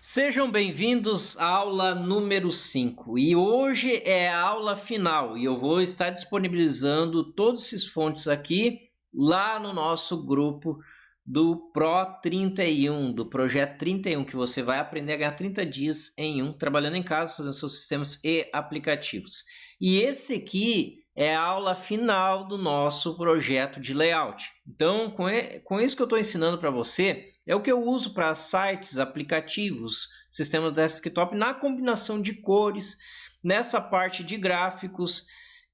Sejam bem-vindos à aula número 5 e hoje é a aula final e eu vou estar disponibilizando todos esses fontes aqui lá no nosso grupo do Pro 31, do Projeto 31, que você vai aprender a ganhar 30 dias em um, trabalhando em casa, fazendo seus sistemas e aplicativos. E esse aqui é a aula final do nosso projeto de layout. Então, com isso que eu estou ensinando para você, é o que eu uso para sites, aplicativos, sistemas desktop, na combinação de cores, nessa parte de gráficos,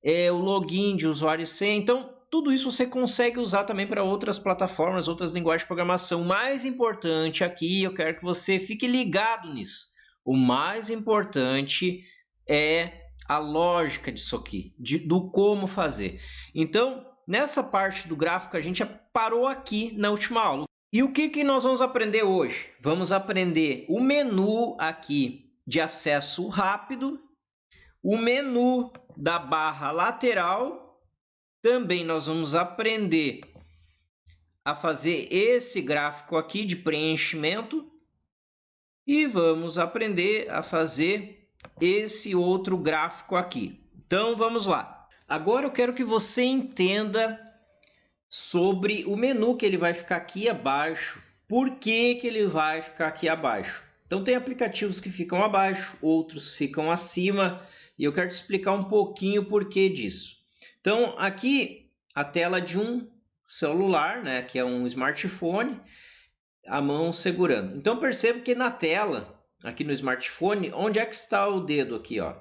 o login de usuário e senha. Então, tudo isso você consegue usar também para outras plataformas, outras linguagens de programação. O mais importante aqui, eu quero que você fique ligado nisso. O mais importante é a lógica disso aqui, do como fazer. Então, nessa parte do gráfico, a gente parou aqui na última aula. E o que nós vamos aprender hoje? Vamos aprender o menu aqui de acesso rápido, o menu da barra lateral. Também nós vamos aprender a fazer esse gráfico aqui de preenchimento e vamos aprender a fazer esse outro gráfico aqui. Então vamos lá. Agora eu quero que você entenda sobre o menu que ele vai ficar aqui abaixo. Por que ele vai ficar aqui abaixo? Então tem aplicativos que ficam abaixo, outros ficam acima, e eu quero te explicar um pouquinho o porquê disso. Então aqui a tela de um celular, né, que é um smartphone, a mão segurando. Então perceba que na tela, aqui no smartphone, onde é que está o dedo aqui, ó,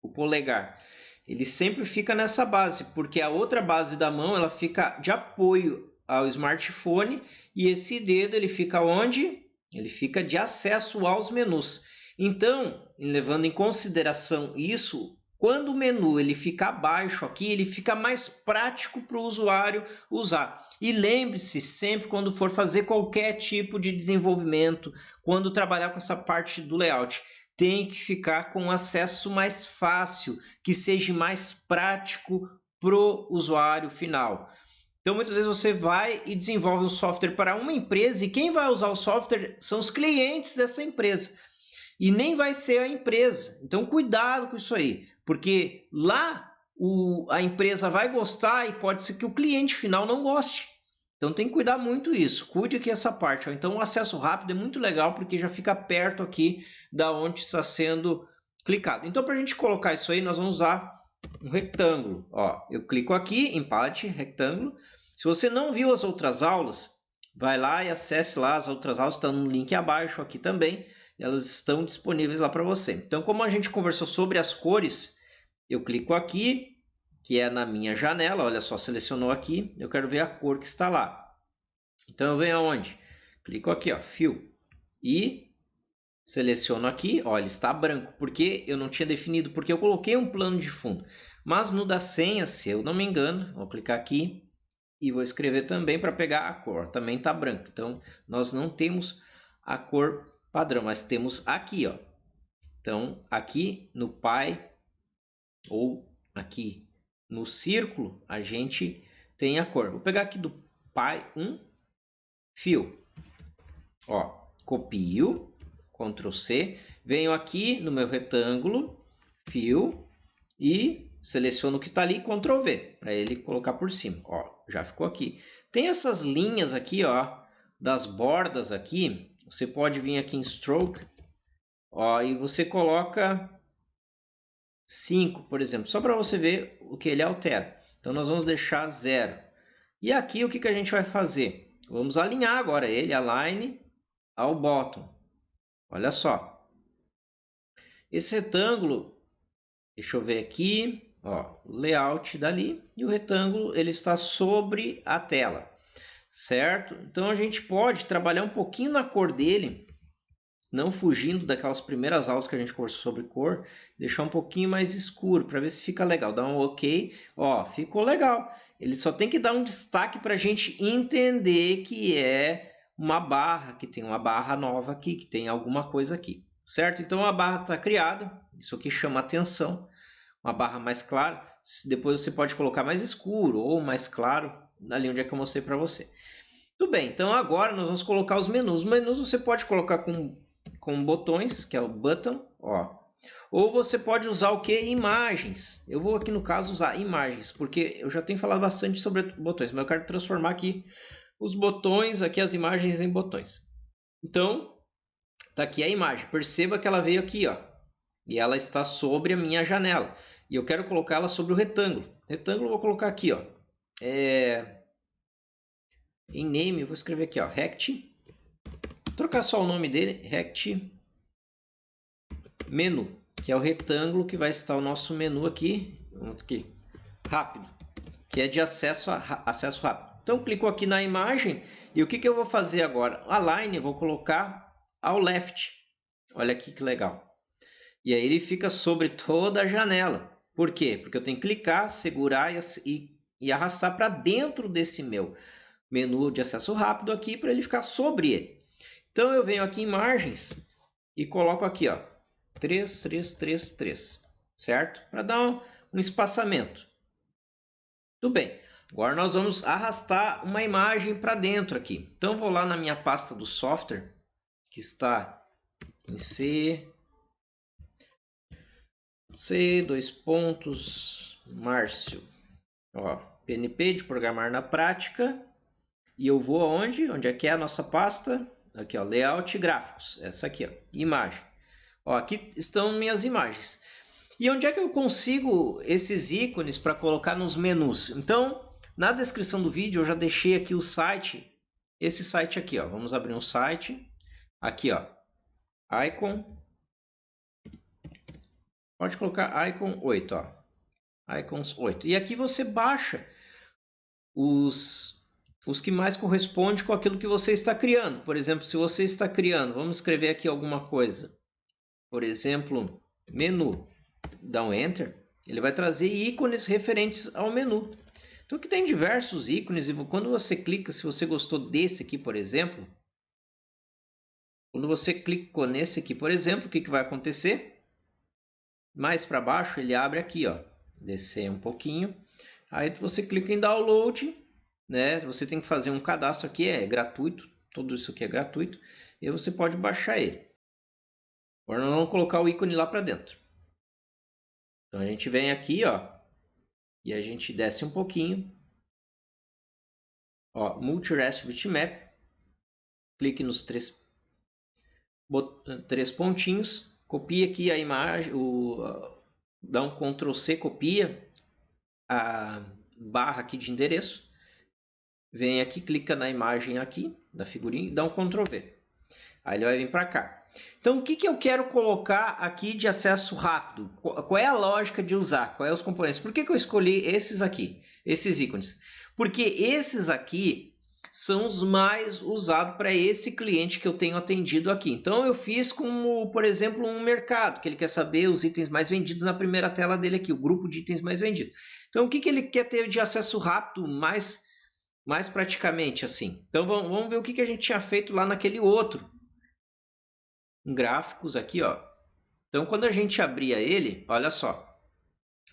o polegar? Ele sempre fica nessa base, porque a outra base da mão ela fica de apoio ao smartphone e esse dedo ele fica onde? Ele fica de acesso aos menus. Então, levando em consideração isso, quando o menu ele fica abaixo aqui, ele fica mais prático para o usuário usar. E lembre-se sempre quando for fazer qualquer tipo de desenvolvimento, quando trabalhar com essa parte do layout, tem que ficar com acesso mais fácil, que seja mais prático para o usuário final. Então, muitas vezes você vai e desenvolve um software para uma empresa e quem vai usar o software são os clientes dessa empresa. E nem vai ser a empresa. Então, cuidado com isso aí, porque lá a empresa vai gostar e pode ser que o cliente final não goste. Então tem que cuidar muito isso, cuide aqui essa parte. Ó. Então o acesso rápido é muito legal porque já fica perto aqui da onde está sendo clicado. Então para a gente colocar isso aí, nós vamos usar um retângulo. Ó, eu clico aqui em Palette, retângulo. Se você não viu as outras aulas, vai lá e acesse lá as outras aulas, estão no link abaixo aqui também. Elas estão disponíveis lá para você. Então como a gente conversou sobre as cores, eu clico aqui, que é na minha janela, olha só, selecionou aqui, eu quero ver a cor que está lá. Então eu venho aonde? Clico aqui, ó, Fill, e seleciono aqui, ó, ele está branco, porque eu não tinha definido, porque eu coloquei um plano de fundo. Mas no da senha, se eu não me engano, vou clicar aqui e vou escrever também para pegar a cor, também está branco. Então nós não temos a cor padrão, mas temos aqui, ó. Então aqui no Pi, ou aqui no círculo, a gente tem a cor. Vou pegar aqui do Pi 1, Fill. Ó, copio, Ctrl C, venho aqui no meu retângulo, Fill, e seleciono o que está ali, Ctrl V, para ele colocar por cima. Ó, já ficou aqui. Tem essas linhas aqui, ó, das bordas aqui, você pode vir aqui em Stroke, ó, e você coloca 5, por exemplo, só para você ver o que ele altera. Então nós vamos deixar 0. E aqui o que a gente vai fazer? Vamos alinhar agora ele, align ao bottom. Olha só. Esse retângulo, deixa eu ver aqui, ó, layout dali, e o retângulo ele está sobre a tela, certo? Então a gente pode trabalhar um pouquinho na cor dele, não fugindo daquelas primeiras aulas que a gente conversou sobre cor, deixar um pouquinho mais escuro para ver se fica legal. Dá um OK, ó, ficou legal. Ele só tem que dar um destaque para a gente entender que é uma barra, que tem uma barra nova aqui, que tem alguma coisa aqui, certo? Então a barra está criada, isso aqui chama atenção, uma barra mais clara. Depois você pode colocar mais escuro ou mais claro, ali onde é que eu mostrei para você. Tudo bem, então agora nós vamos colocar os menus. Os menus você pode colocar com com botões, que é o button, ó. Ou você pode usar o que? Imagens. Eu vou aqui no caso usar imagens, porque eu já tenho falado bastante sobre botões, mas eu quero transformar aqui os botões, aqui as imagens em botões. Então, tá aqui a imagem. Perceba que ela veio aqui, ó. E ela está sobre a minha janela. E eu quero colocá-la sobre o retângulo. Retângulo eu vou colocar aqui, ó. Em name, eu vou escrever aqui, ó. Rect. Vou trocar só o nome dele. Rect menu. Que é o retângulo que vai estar o nosso menu aqui. Aqui. Rápido. Que é de acesso rápido. Então, clico aqui na imagem. E o que eu vou fazer agora? Align, eu vou colocar ao left. Olha aqui que legal. E aí ele fica sobre toda a janela. Por quê? Porque eu tenho que clicar, segurar e arrastar para dentro desse meu menu de acesso rápido aqui para ele ficar sobre ele. Então eu venho aqui em margens e coloco aqui, ó, 3, 3, 3, 3, certo? Para dar um espaçamento. Tudo bem. Agora nós vamos arrastar uma imagem para dentro aqui. Então vou lá na minha pasta do software, que está em Márcio. Ó, PNP de programar na prática. E eu vou aonde? Onde é que é a nossa pasta? Aqui, ó, layout e gráficos. Essa aqui, ó, imagem. Ó, aqui estão minhas imagens. E onde é que eu consigo esses ícones para colocar nos menus? Então, na descrição do vídeo eu já deixei aqui o site. Esse site aqui, ó. Vamos abrir um site. Aqui, ó. Icon. Pode colocar Icon 8, ó. Icons 8. E aqui você baixa os que mais correspondem com aquilo que você está criando. Por exemplo, se você está criando, vamos escrever aqui alguma coisa. Por exemplo, menu. Dá um Enter. Ele vai trazer ícones referentes ao menu. Então aqui tem diversos ícones e quando você clica, se você gostou desse aqui, por exemplo, quando você clicou nesse aqui, por exemplo, o que vai acontecer? Mais para baixo ele abre aqui, ó. Descer um pouquinho. Aí você clica em download, né? Você tem que fazer um cadastro aqui, é gratuito. Tudo isso aqui é gratuito. E aí você pode baixar ele. Agora nós vamos colocar o ícone lá para dentro. Então a gente vem aqui, ó. E a gente desce um pouquinho. Ó, Multi-REST Bitmap. Clique nos três pontinhos. Copia aqui a imagem. Dá um Ctrl C, copia a barra aqui de endereço. Vem aqui, clica na imagem aqui, da figurinha, e dá um Ctrl V. Aí ele vai vir para cá. Então, o que eu quero colocar aqui de acesso rápido? Qual é a lógica de usar? Quais os componentes? Por que eu escolhi esses aqui, esses ícones? Porque esses aqui são os mais usados para esse cliente que eu tenho atendido aqui. Então, eu fiz como, por exemplo, um mercado, que ele quer saber os itens mais vendidos na primeira tela dele aqui, o grupo de itens mais vendidos. Então, o que ele quer ter de acesso rápido mais praticamente assim? Então, vamos ver o que a gente tinha feito lá naquele outro. Gráficos aqui, ó. Então, quando a gente abria ele, olha só.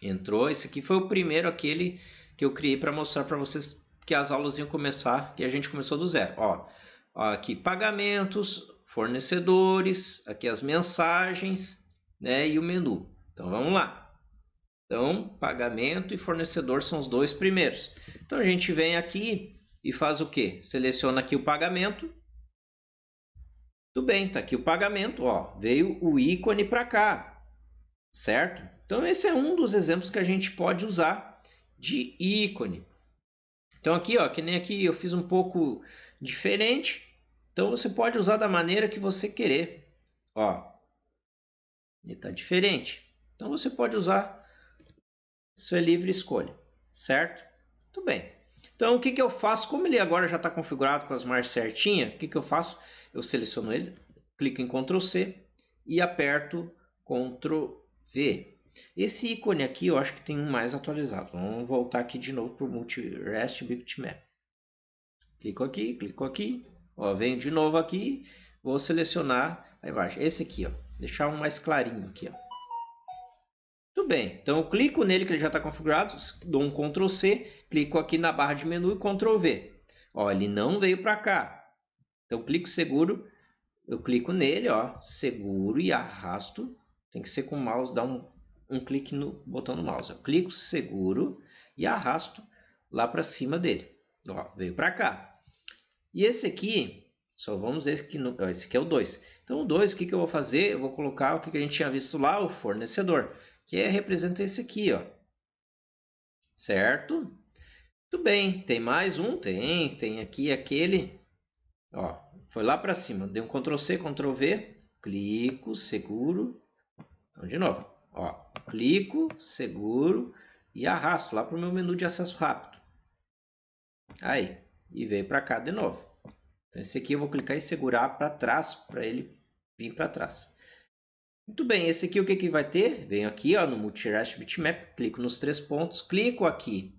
Entrou, esse aqui foi o primeiro, aquele que eu criei para mostrar para vocês que as aulas iam começar, que a gente começou do zero. Ó, aqui pagamentos, fornecedores, aqui as mensagens, né, e o menu. Então, vamos lá. Então, pagamento e fornecedor são os dois primeiros. Então, a gente vem aqui e faz o quê? Seleciona aqui o pagamento. Tudo bem, tá aqui o pagamento, ó, veio o ícone para cá, certo? Então esse é um dos exemplos que a gente pode usar de ícone. Então aqui, ó, que nem aqui eu fiz um pouco diferente, então você pode usar da maneira que você querer, ó. Ele tá diferente. Então você pode usar, isso é livre escolha, certo? Tudo bem. Então o que eu faço? Como ele agora já está configurado com as margens certinhas, o que eu faço? Eu seleciono ele, clico em Ctrl C e aperto Ctrl V. Esse ícone aqui eu acho que tem um mais atualizado. Vamos voltar aqui de novo para o Multi-REST Bitmap. Clico aqui, ó, venho de novo aqui, vou selecionar a imagem. Esse aqui, ó, deixar um mais clarinho aqui, ó. Tudo bem, então eu clico nele que ele já está configurado, dou um Ctrl C, clico aqui na barra de menu e Ctrl V. Ó, ele não veio para cá. Então, clico seguro, eu clico nele, ó, seguro e arrasto. Tem que ser com o mouse, dá um clique no botão do mouse. Eu clico, seguro e arrasto lá para cima dele. Ó, veio para cá. E esse aqui, só vamos ver aqui, esse aqui é o 2. Então o 2, o que eu vou fazer? Eu vou colocar o que a gente tinha visto lá, o fornecedor, que representa esse aqui, ó. Certo? Tudo bem, tem mais um? Tem aqui aquele, ó, foi lá para cima, dei um Ctrl+C, Ctrl+V, clico, seguro, então de novo, ó, clico, seguro e arrasto lá para o meu menu de acesso rápido. Aí, e veio para cá de novo. Então esse aqui eu vou clicar e segurar para trás, para ele vir para trás. Muito bem, esse aqui o que vai ter? Venho aqui, ó, no Multi-Rest Bitmap, clico nos 3 pontos, clico aqui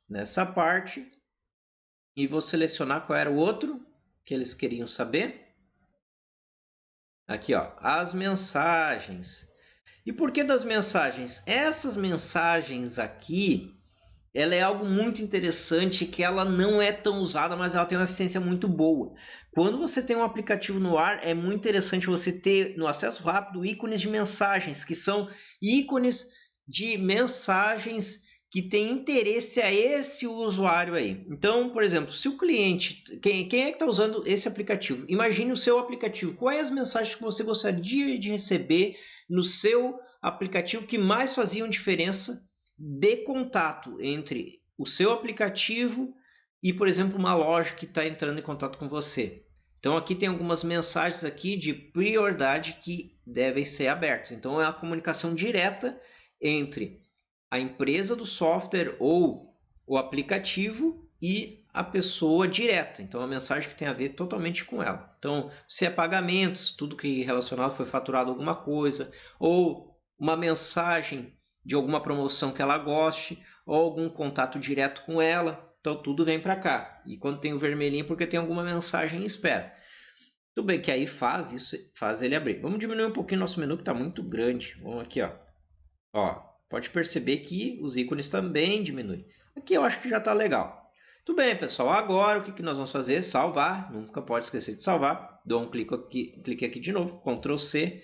nessa parte e vou selecionar qual era o outro que eles queriam saber. Aqui, ó, as mensagens. E por que das mensagens? Essas mensagens aqui, ela é algo muito interessante que ela não é tão usada, mas ela tem uma eficiência muito boa. Quando você tem um aplicativo no ar, é muito interessante você ter no acesso rápido ícones de mensagens, que são ícones de mensagens que tem interesse a esse usuário aí. Então, por exemplo, se o cliente, quem é que está usando esse aplicativo? Imagine o seu aplicativo. Quais as mensagens que você gostaria de receber no seu aplicativo que mais faziam diferença de contato entre o seu aplicativo e, por exemplo, uma loja que está entrando em contato com você? Então aqui tem algumas mensagens aqui de prioridade que devem ser abertas. Então é a comunicação direta entre a empresa do software ou o aplicativo e a pessoa direta. Então a mensagem que tem a ver totalmente com ela. Então se é pagamentos, tudo que relacionado foi faturado alguma coisa, ou uma mensagem de alguma promoção que ela goste, ou algum contato direto com ela, então tudo vem para cá. E quando tem o vermelhinho, porque tem alguma mensagem em espera. Tudo bem que aí faz isso, faz ele abrir. Vamos diminuir um pouquinho nosso menu que está muito grande. Vamos aqui, ó. Ó, pode perceber que os ícones também diminuem. Aqui eu acho que já está legal. Tudo bem, pessoal. Agora o que nós vamos fazer? Salvar. Nunca pode esquecer de salvar. Dou um clique aqui de novo. Ctrl+C.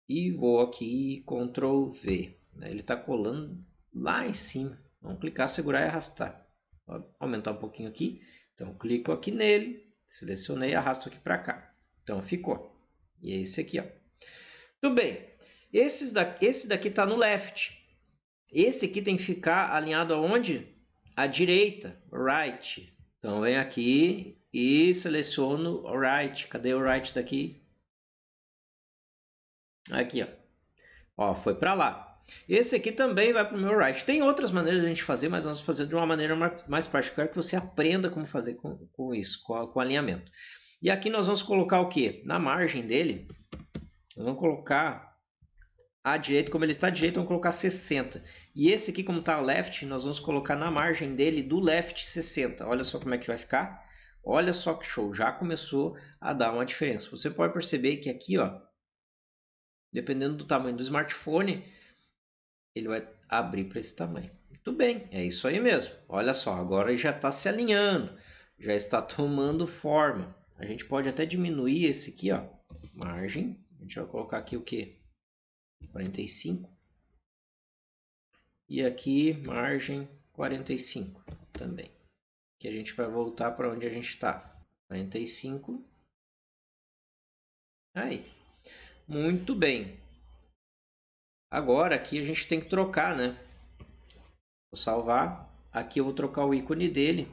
E vou aqui Ctrl+V. Ele está colando lá em cima. Vamos clicar, segurar e arrastar. Vou aumentar um pouquinho aqui. Então, clico aqui nele, selecionei e arrasto aqui para cá. Então, ficou. E é esse aqui, ó. Tudo bem. Esse daqui está no left. Esse aqui tem que ficar alinhado aonde? À direita, right. Então, vem aqui e seleciono o right. Cadê o right daqui? Aqui, ó. Ó, foi para lá. Esse aqui também vai para o meu right. Tem outras maneiras de a gente fazer, mas nós vamos fazer de uma maneira mais particular que você aprenda como fazer com isso, com alinhamento. E aqui nós vamos colocar o quê? Na margem dele, nós vamos colocar à direita, como ele está à direita, vamos colocar 60. E esse aqui, como está left, nós vamos colocar na margem dele do left 60. Olha só como é que vai ficar. Olha só que show, já começou a dar uma diferença. Você pode perceber que aqui, ó, dependendo do tamanho do smartphone, ele vai abrir para esse tamanho. Muito bem, é isso aí mesmo. Olha só, agora ele já está se alinhando, já está tomando forma. A gente pode até diminuir esse aqui, ó, margem. A gente vai colocar aqui o que? 45. E aqui margem 45 também. Que a gente vai voltar para onde a gente estava. 45. Aí. Muito bem. Agora aqui a gente tem que trocar, né? Vou salvar. Aqui eu vou trocar o ícone dele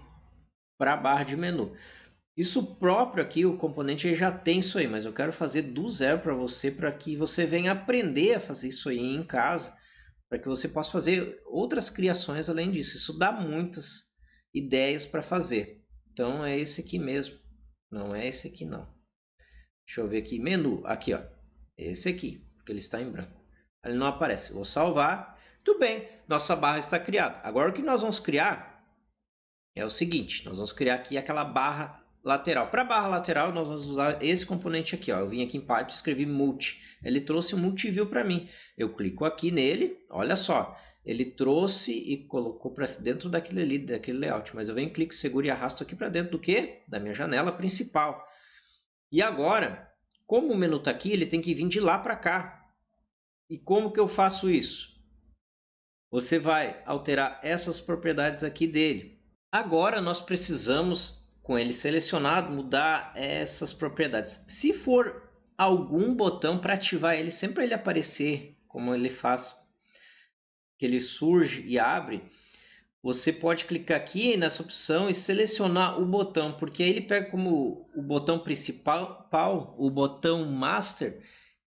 para a barra de menu. Isso próprio aqui, o componente já tem isso aí, mas eu quero fazer do zero para você, para que você venha aprender a fazer isso aí em casa, para que você possa fazer outras criações além disso. Isso dá muitas ideias para fazer. Então é esse aqui mesmo, não é esse aqui não. Deixa eu ver aqui, menu, aqui ó, esse aqui, porque ele está em branco. Ele não aparece, vou salvar. Tudo bem, nossa barra está criada. Agora o que nós vamos criar é o seguinte, nós vamos criar aqui aquela barra lateral. Para a barra lateral nós vamos usar esse componente aqui, ó. Eu vim aqui em parte, escrevi multi. Ele trouxe o multiview para mim. Eu clico aqui nele, olha só. Ele trouxe e colocou para dentro daquele layout. Mas eu venho, clico, seguro e arrasto aqui para dentro do quê? Da minha janela principal. E agora, como o menu está aqui, ele tem que vir de lá para cá. E como que eu faço isso? Você vai alterar essas propriedades aqui dele. Agora nós precisamos, com ele selecionado, mudar essas propriedades. Se for algum botão para ativar ele, sempre para ele aparecer, como ele faz, que ele surge e abre, você pode clicar aqui nessa opção e selecionar o botão, porque aí ele pega como o botão principal, o botão Master,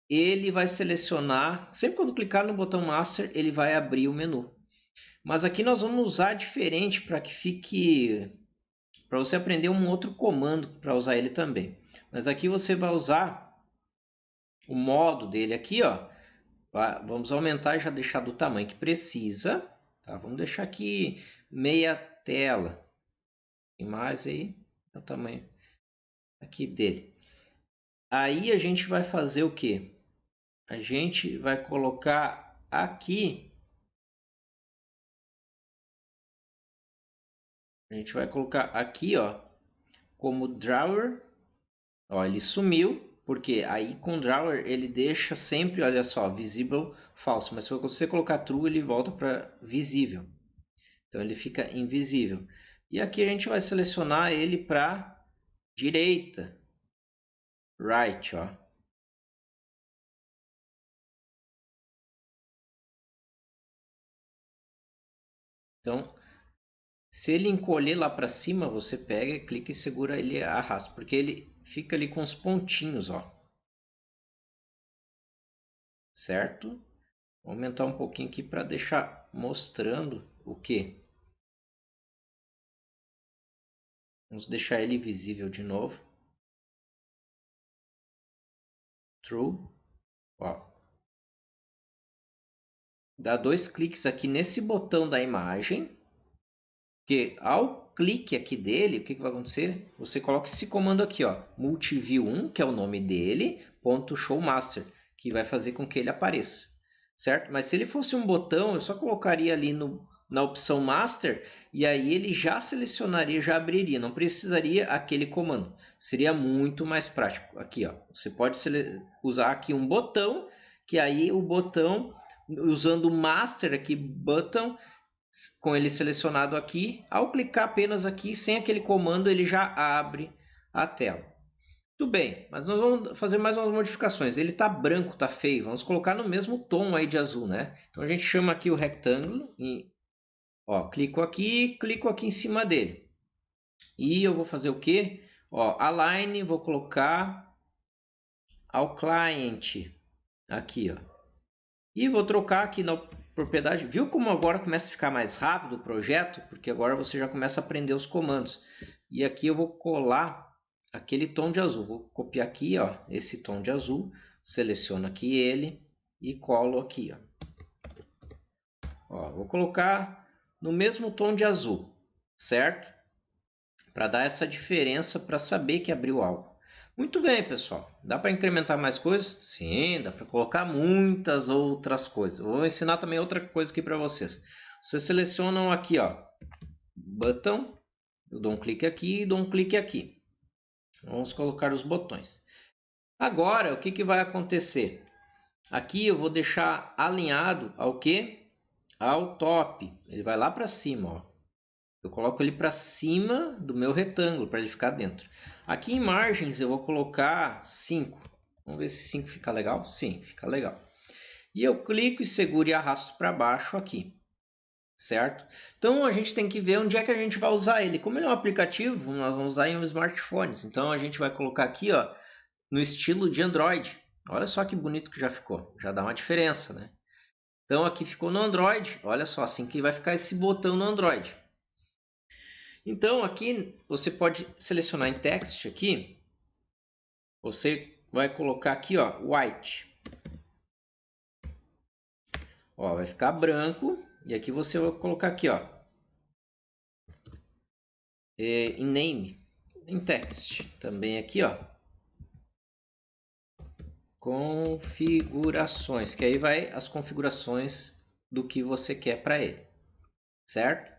ele vai selecionar, sempre quando clicar no botão Master, ele vai abrir o menu. Mas aqui nós vamos usar diferente para que fique, para você aprender um outro comando para usar ele também. Mas aqui você vai usar o modo dele aqui, ó. Vamos aumentar e já deixar do tamanho que precisa, tá? Vamos deixar aqui meia tela. E mais aí é o tamanho aqui dele. Aí a gente vai fazer o quê? A gente vai colocar aqui. A gente vai colocar aqui, ó, como drawer. Ó, ele sumiu, porque aí com drawer ele deixa sempre, olha só, visible falso. Mas se você colocar true, ele volta para visível. Então ele fica invisível. E aqui a gente vai selecionar ele para direita. Right, ó. Então, se ele encolher lá para cima, você pega, clica e segura ele e arrasta, porque ele fica ali com os pontinhos, ó. Certo? Vou aumentar um pouquinho aqui para deixar mostrando o que. Vamos deixar ele visível de novo. True. Ó. Dá 2 cliques aqui nesse botão da imagem. Porque ao clique aqui dele, o que vai acontecer? Você coloca esse comando aqui, ó, multiview 1, que é o nome dele, .showmaster, que vai fazer com que ele apareça, certo? Mas se ele fosse um botão, eu só colocaria ali na opção master e aí ele já selecionaria, já abriria, não precisaria aquele comando. Seria muito mais prático. Aqui, ó, você pode usar aqui um botão, que aí o botão, usando o master aqui, button, com ele selecionado aqui, ao clicar apenas aqui, sem aquele comando, ele já abre a tela. Tudo bem, mas nós vamos fazer mais umas modificações. Ele está branco, está feio, vamos colocar no mesmo tom aí de azul, né? Então a gente chama aqui o retângulo e, ó, clico aqui em cima dele. E eu vou fazer o quê? Ó, align, vou colocar ao client aqui, ó. E vou trocar aqui na propriedade. Viu como agora começa a ficar mais rápido o projeto? Porque agora você já começa a aprender os comandos. E aqui eu vou colar aquele tom de azul. Vou copiar aqui, ó, esse tom de azul. Seleciono aqui ele e colo aqui, ó. Vou colocar no mesmo tom de azul, certo? Para dar essa diferença, para saber que abriu algo. Muito bem, pessoal. Dá para incrementar mais coisas? Sim, dá para colocar muitas outras coisas. Vou ensinar também outra coisa aqui para vocês. Vocês selecionam aqui, ó, botão. Eu dou um clique aqui e dou um clique aqui. Vamos colocar os botões. Agora, o que vai acontecer? Aqui eu vou deixar alinhado ao quê? Ao top. Ele vai lá para cima, ó. Eu coloco ele para cima do meu retângulo, para ele ficar dentro. Aqui em margens eu vou colocar 5. Vamos ver se 5 fica legal? Sim, fica legal. E eu clico e seguro e arrasto para baixo aqui. Certo? Então a gente tem que ver onde é que a gente vai usar ele. Como ele é um aplicativo, nós vamos usar em um smartphones. Então a gente vai colocar aqui, ó, no estilo de Android. Olha só que bonito que já ficou. Já dá uma diferença, né? Então aqui ficou no Android. Olha só, assim que vai ficar esse botão no Android. Então aqui você pode selecionar em text aqui, você vai colocar aqui, ó, white. Ó, vai ficar branco e aqui você vai colocar aqui, ó, em name, em text, também aqui, ó, configurações, que aí vai as configurações do que você quer para ele, certo?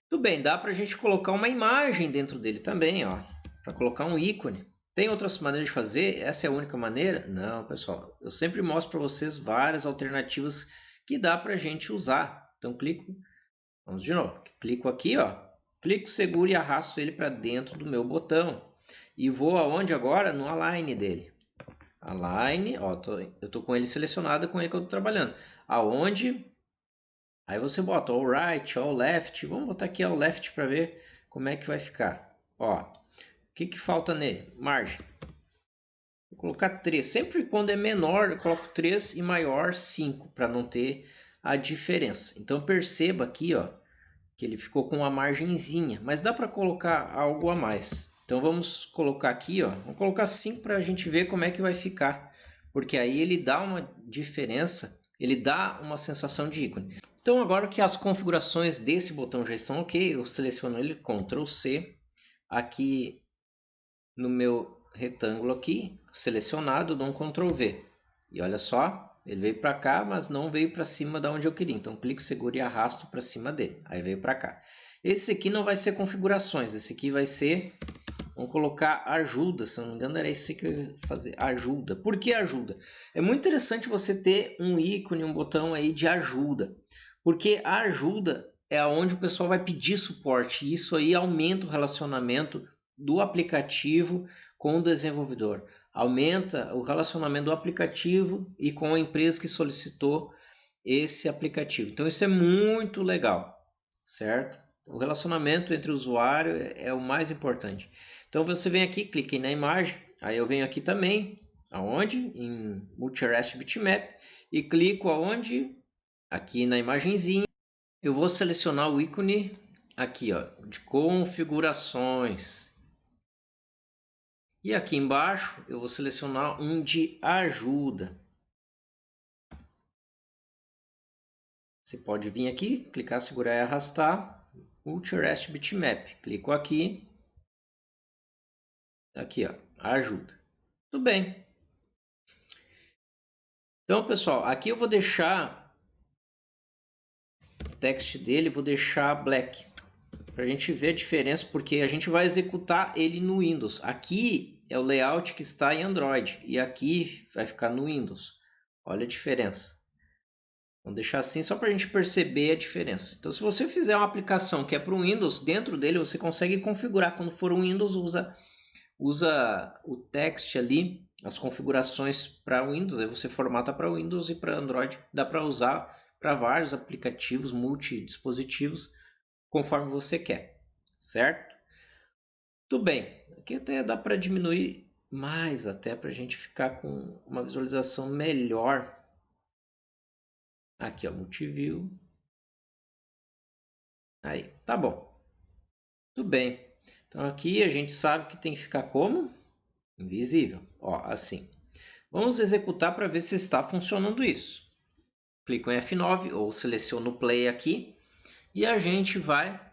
Tudo bem, dá para a gente colocar uma imagem dentro dele também, ó, para colocar um ícone. Tem outras maneiras de fazer? Essa é a única maneira? Não, pessoal. Eu sempre mostro para vocês várias alternativas que dá para a gente usar. Então, vamos de novo. Clico aqui, ó. Clico, seguro e arrasto ele para dentro do meu botão. E vou aonde agora? No align dele. Align, ó, eu tô com ele selecionado, com ele que eu tô trabalhando. Aonde? Aí você bota all right, all left. Vamos botar aqui all left para ver como é que vai ficar. Ó, o que falta nele? Margem. Vou colocar 3. Sempre quando é menor, eu coloco 3 e maior 5 para não ter a diferença. Então perceba aqui, ó, que ele ficou com uma margenzinha, mas dá para colocar algo a mais. Então vamos colocar aqui, ó, vamos colocar 5 para a gente ver como é que vai ficar, porque aí ele dá uma diferença, ele dá uma sensação de ícone. Então agora que as configurações desse botão já estão ok, eu seleciono ele, Ctrl C, aqui no meu retângulo aqui, selecionado, dou um Ctrl V. E olha só, ele veio para cá, mas não veio para cima da onde eu queria. Então, clico, seguro e arrasto para cima dele. Aí veio para cá. Esse aqui não vai ser configurações, esse aqui vai ser, vamos colocar ajuda, se não me engano era isso que eu ia fazer, ajuda. Por que ajuda? É muito interessante você ter um ícone, um botão aí de ajuda, porque a ajuda é onde o pessoal vai pedir suporte, e isso aí aumenta o relacionamento do aplicativo com o desenvolvedor. Aumenta o relacionamento do aplicativo e com a empresa que solicitou esse aplicativo. Então isso é muito legal, certo? O relacionamento entre o usuário é o mais importante. Então você vem aqui, clique na imagem, aí eu venho aqui também, aonde? Em Multi-REST Bitmap, e clico aonde? Aqui na imagenzinha. Eu vou selecionar o ícone aqui, ó, de configurações. E aqui embaixo eu vou selecionar um de ajuda. Você pode vir aqui, clicar, segurar e arrastar. Multi-REST Bitmap. Clico aqui. Aqui, ó, ajuda. Tudo bem. Então, pessoal, aqui eu vou deixar o text dele, vou deixar black. Para a gente ver a diferença, porque a gente vai executar ele no Windows. Aqui é o layout que está em Android e aqui vai ficar no Windows. Olha a diferença. Vamos deixar assim só para a gente perceber a diferença. Então, se você fizer uma aplicação que é para o Windows, dentro dele você consegue configurar. Quando for o Windows, usa o text ali, as configurações para Windows. Aí você formata para Windows e para Android. Dá para usar para vários aplicativos, multidispositivos, conforme você quer, certo? Tudo bem. Aqui até dá para diminuir mais, até para a gente ficar com uma visualização melhor. Aqui, ó, Multiview. Aí, tá bom. Tudo bem. Então aqui a gente sabe que tem que ficar como? Invisível. Ó, assim. Vamos executar para ver se está funcionando isso. Clico em F9 ou seleciono o Play aqui e a gente vai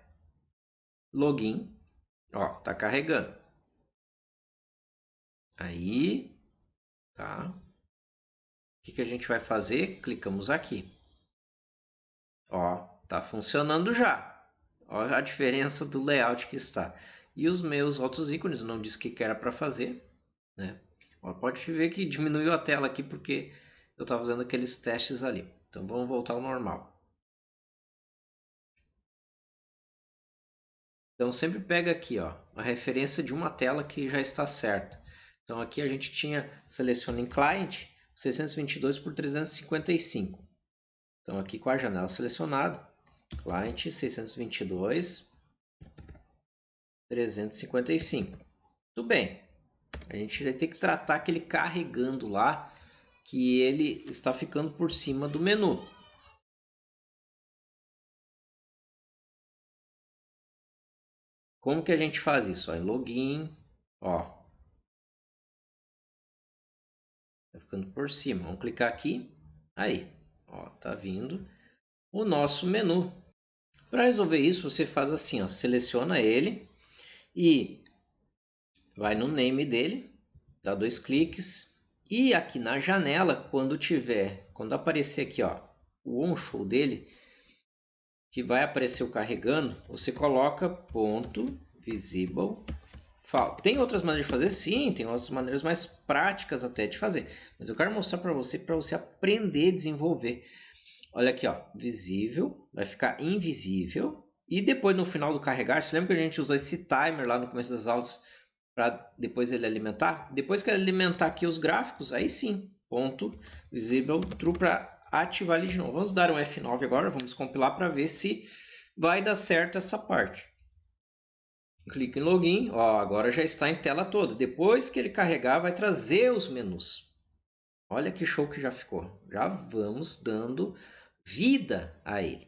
login. Ó, tá carregando. Aí, tá. O que a gente vai fazer? Clicamos aqui. Ó, tá funcionando já. Olha a diferença do layout que está. E os meus outros ícones, não disse que era para fazer, né? Ó, pode ver que diminuiu a tela aqui porque eu estava fazendo aqueles testes ali. Então vamos voltar ao normal. Então sempre pega aqui, ó, a referência de uma tela que já está certa. Então aqui a gente seleciona em Client 622 por 355. Então aqui com a janela selecionada, Client 622 355. Tudo bem. A gente vai ter que tratar aquele carregando lá, que ele está ficando por cima do menu. Como que a gente faz isso? Ó, em login, ó, tá ficando por cima. Vamos clicar aqui. Aí, ó, tá vindo o nosso menu. Para resolver isso, você faz assim, ó, seleciona ele e vai no name dele, dá 2 cliques e aqui na janela, quando aparecer aqui, ó, o on-show dele, que vai aparecer o carregando, você coloca ponto visible falo, tem outras maneiras de fazer? Sim, tem outras maneiras mais práticas até de fazer. Mas eu quero mostrar para você aprender a desenvolver. Olha aqui, ó, visível, vai ficar invisível. E depois no final do carregar, você lembra que a gente usou esse timer lá no começo das aulas para depois ele alimentar? Depois que ele alimentar aqui os gráficos, aí sim, ponto visível true para ativar ele de novo. Vamos dar um F9 agora, vamos compilar para ver se vai dar certo essa parte. Clique em login, ó, agora já está em tela toda. Depois que ele carregar, vai trazer os menus. Olha que show que já ficou. Já vamos dando vida a ele.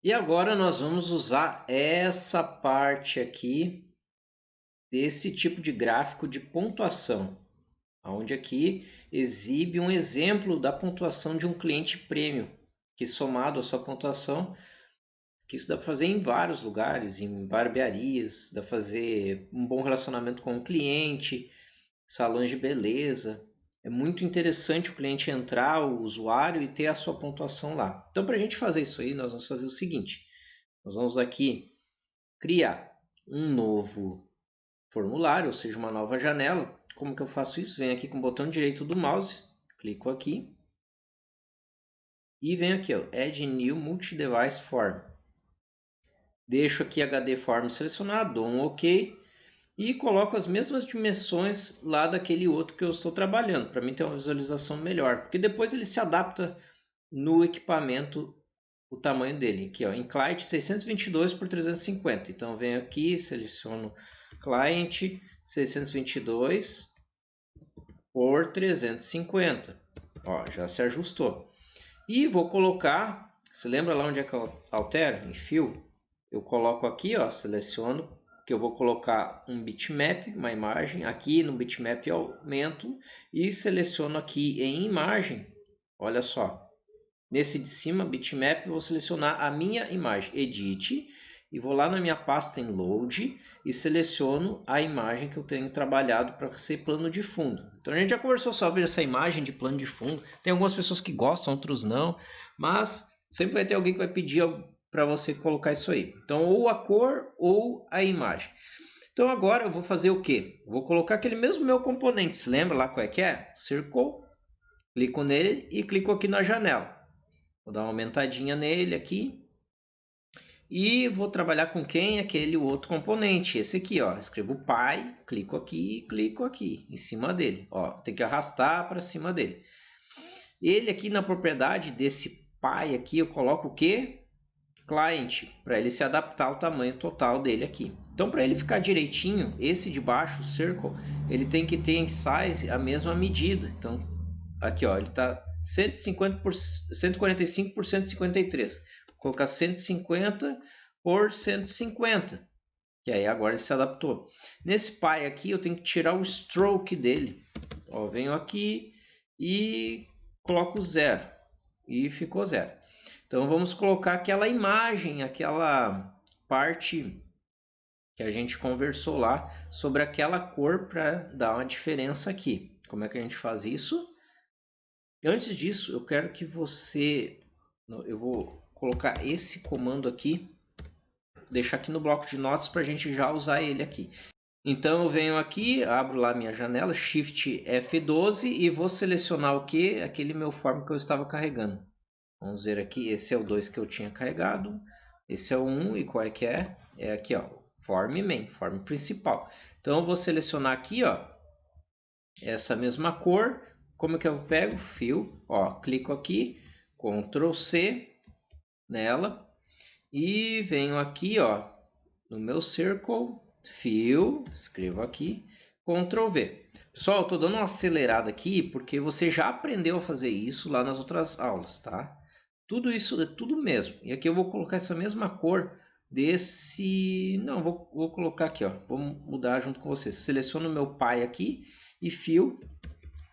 E agora nós vamos usar essa parte aqui desse tipo de gráfico de pontuação, onde aqui exibe um exemplo da pontuação de um cliente premium, que somado à sua pontuação, que isso dá para fazer em vários lugares, em barbearias, dá para fazer um bom relacionamento com o cliente, salões de beleza. É muito interessante o cliente entrar, o usuário, e ter a sua pontuação lá. Então, para a gente fazer isso aí, nós vamos fazer o seguinte. Nós vamos aqui criar um novo formulário, ou seja, uma nova janela. Como que eu faço isso? Venho aqui com o botão direito do mouse, clico aqui e venho aqui, ó, Add New Multi-Device Form. Deixo aqui HD Form selecionado, dou um OK e coloco as mesmas dimensões lá daquele outro que eu estou trabalhando, para mim ter uma visualização melhor, porque depois ele se adapta no equipamento o tamanho dele. Aqui, ó, em client 622 por 350. Então, venho aqui, seleciono client 622 por 350. Ó, já se ajustou. E vou colocar, se lembra lá onde é que eu altero? Em fio. Eu coloco aqui, ó, seleciono, que eu vou colocar um bitmap, uma imagem. Aqui no bitmap eu aumento e seleciono aqui em imagem. Olha só. Nesse de cima, bitmap, eu vou selecionar a minha imagem, edit, e vou lá na minha pasta em load e seleciono a imagem que eu tenho trabalhado para ser plano de fundo. Então a gente já conversou sobre essa imagem de plano de fundo. Tem algumas pessoas que gostam, outros não, mas sempre vai ter alguém que vai pedir para você colocar isso aí. Então ou a cor ou a imagem. Então agora eu vou fazer o quê? Vou colocar aquele mesmo meu componente. Se lembra lá qual é que é? Circle. Clico nele e clico aqui na janela. Vou dar uma aumentadinha nele aqui. E vou trabalhar com quem? Aquele outro componente. Esse aqui, ó. Escrevo pi, clico aqui e clico aqui em cima dele. Ó, tem que arrastar para cima dele. Ele aqui na propriedade desse pi aqui, eu coloco o quê? Client, para ele se adaptar ao tamanho total dele aqui. Então, para ele ficar direitinho, esse de baixo, circle, ele tem que ter em size a mesma medida. Então, aqui, ó, ele está 145 por 153. Vou colocar 150 por 150. Que aí agora ele se adaptou. Nesse pi aqui eu tenho que tirar o stroke dele. Ó, venho aqui e coloco 0. E ficou 0. Então vamos colocar aquela imagem, aquela parte que a gente conversou lá sobre aquela cor para dar uma diferença aqui. Como é que a gente faz isso? Antes disso, eu quero que você... Eu vou colocar esse comando aqui, deixar aqui no bloco de notas para a gente já usar ele aqui. Então eu venho aqui, abro lá minha janela, Shift F12 e vou selecionar o que? Aquele meu form que eu estava carregando. Vamos ver aqui, esse é o 2 que eu tinha carregado, esse é o 1 e qual é que é? É aqui, ó, form main, form principal. Então eu vou selecionar aqui, ó, essa mesma cor. Como que eu pego? Fill, ó, clico aqui, Ctrl C nela e venho aqui, ó, no meu Circle, Fill, escrevo aqui, Ctrl V. Pessoal, eu tô dando uma acelerada aqui porque você já aprendeu a fazer isso lá nas outras aulas, tá? Tudo isso é tudo mesmo. E aqui eu vou colocar essa mesma cor desse... Não, vou colocar aqui, ó, vou mudar junto com você. Seleciono o meu pi aqui e Fill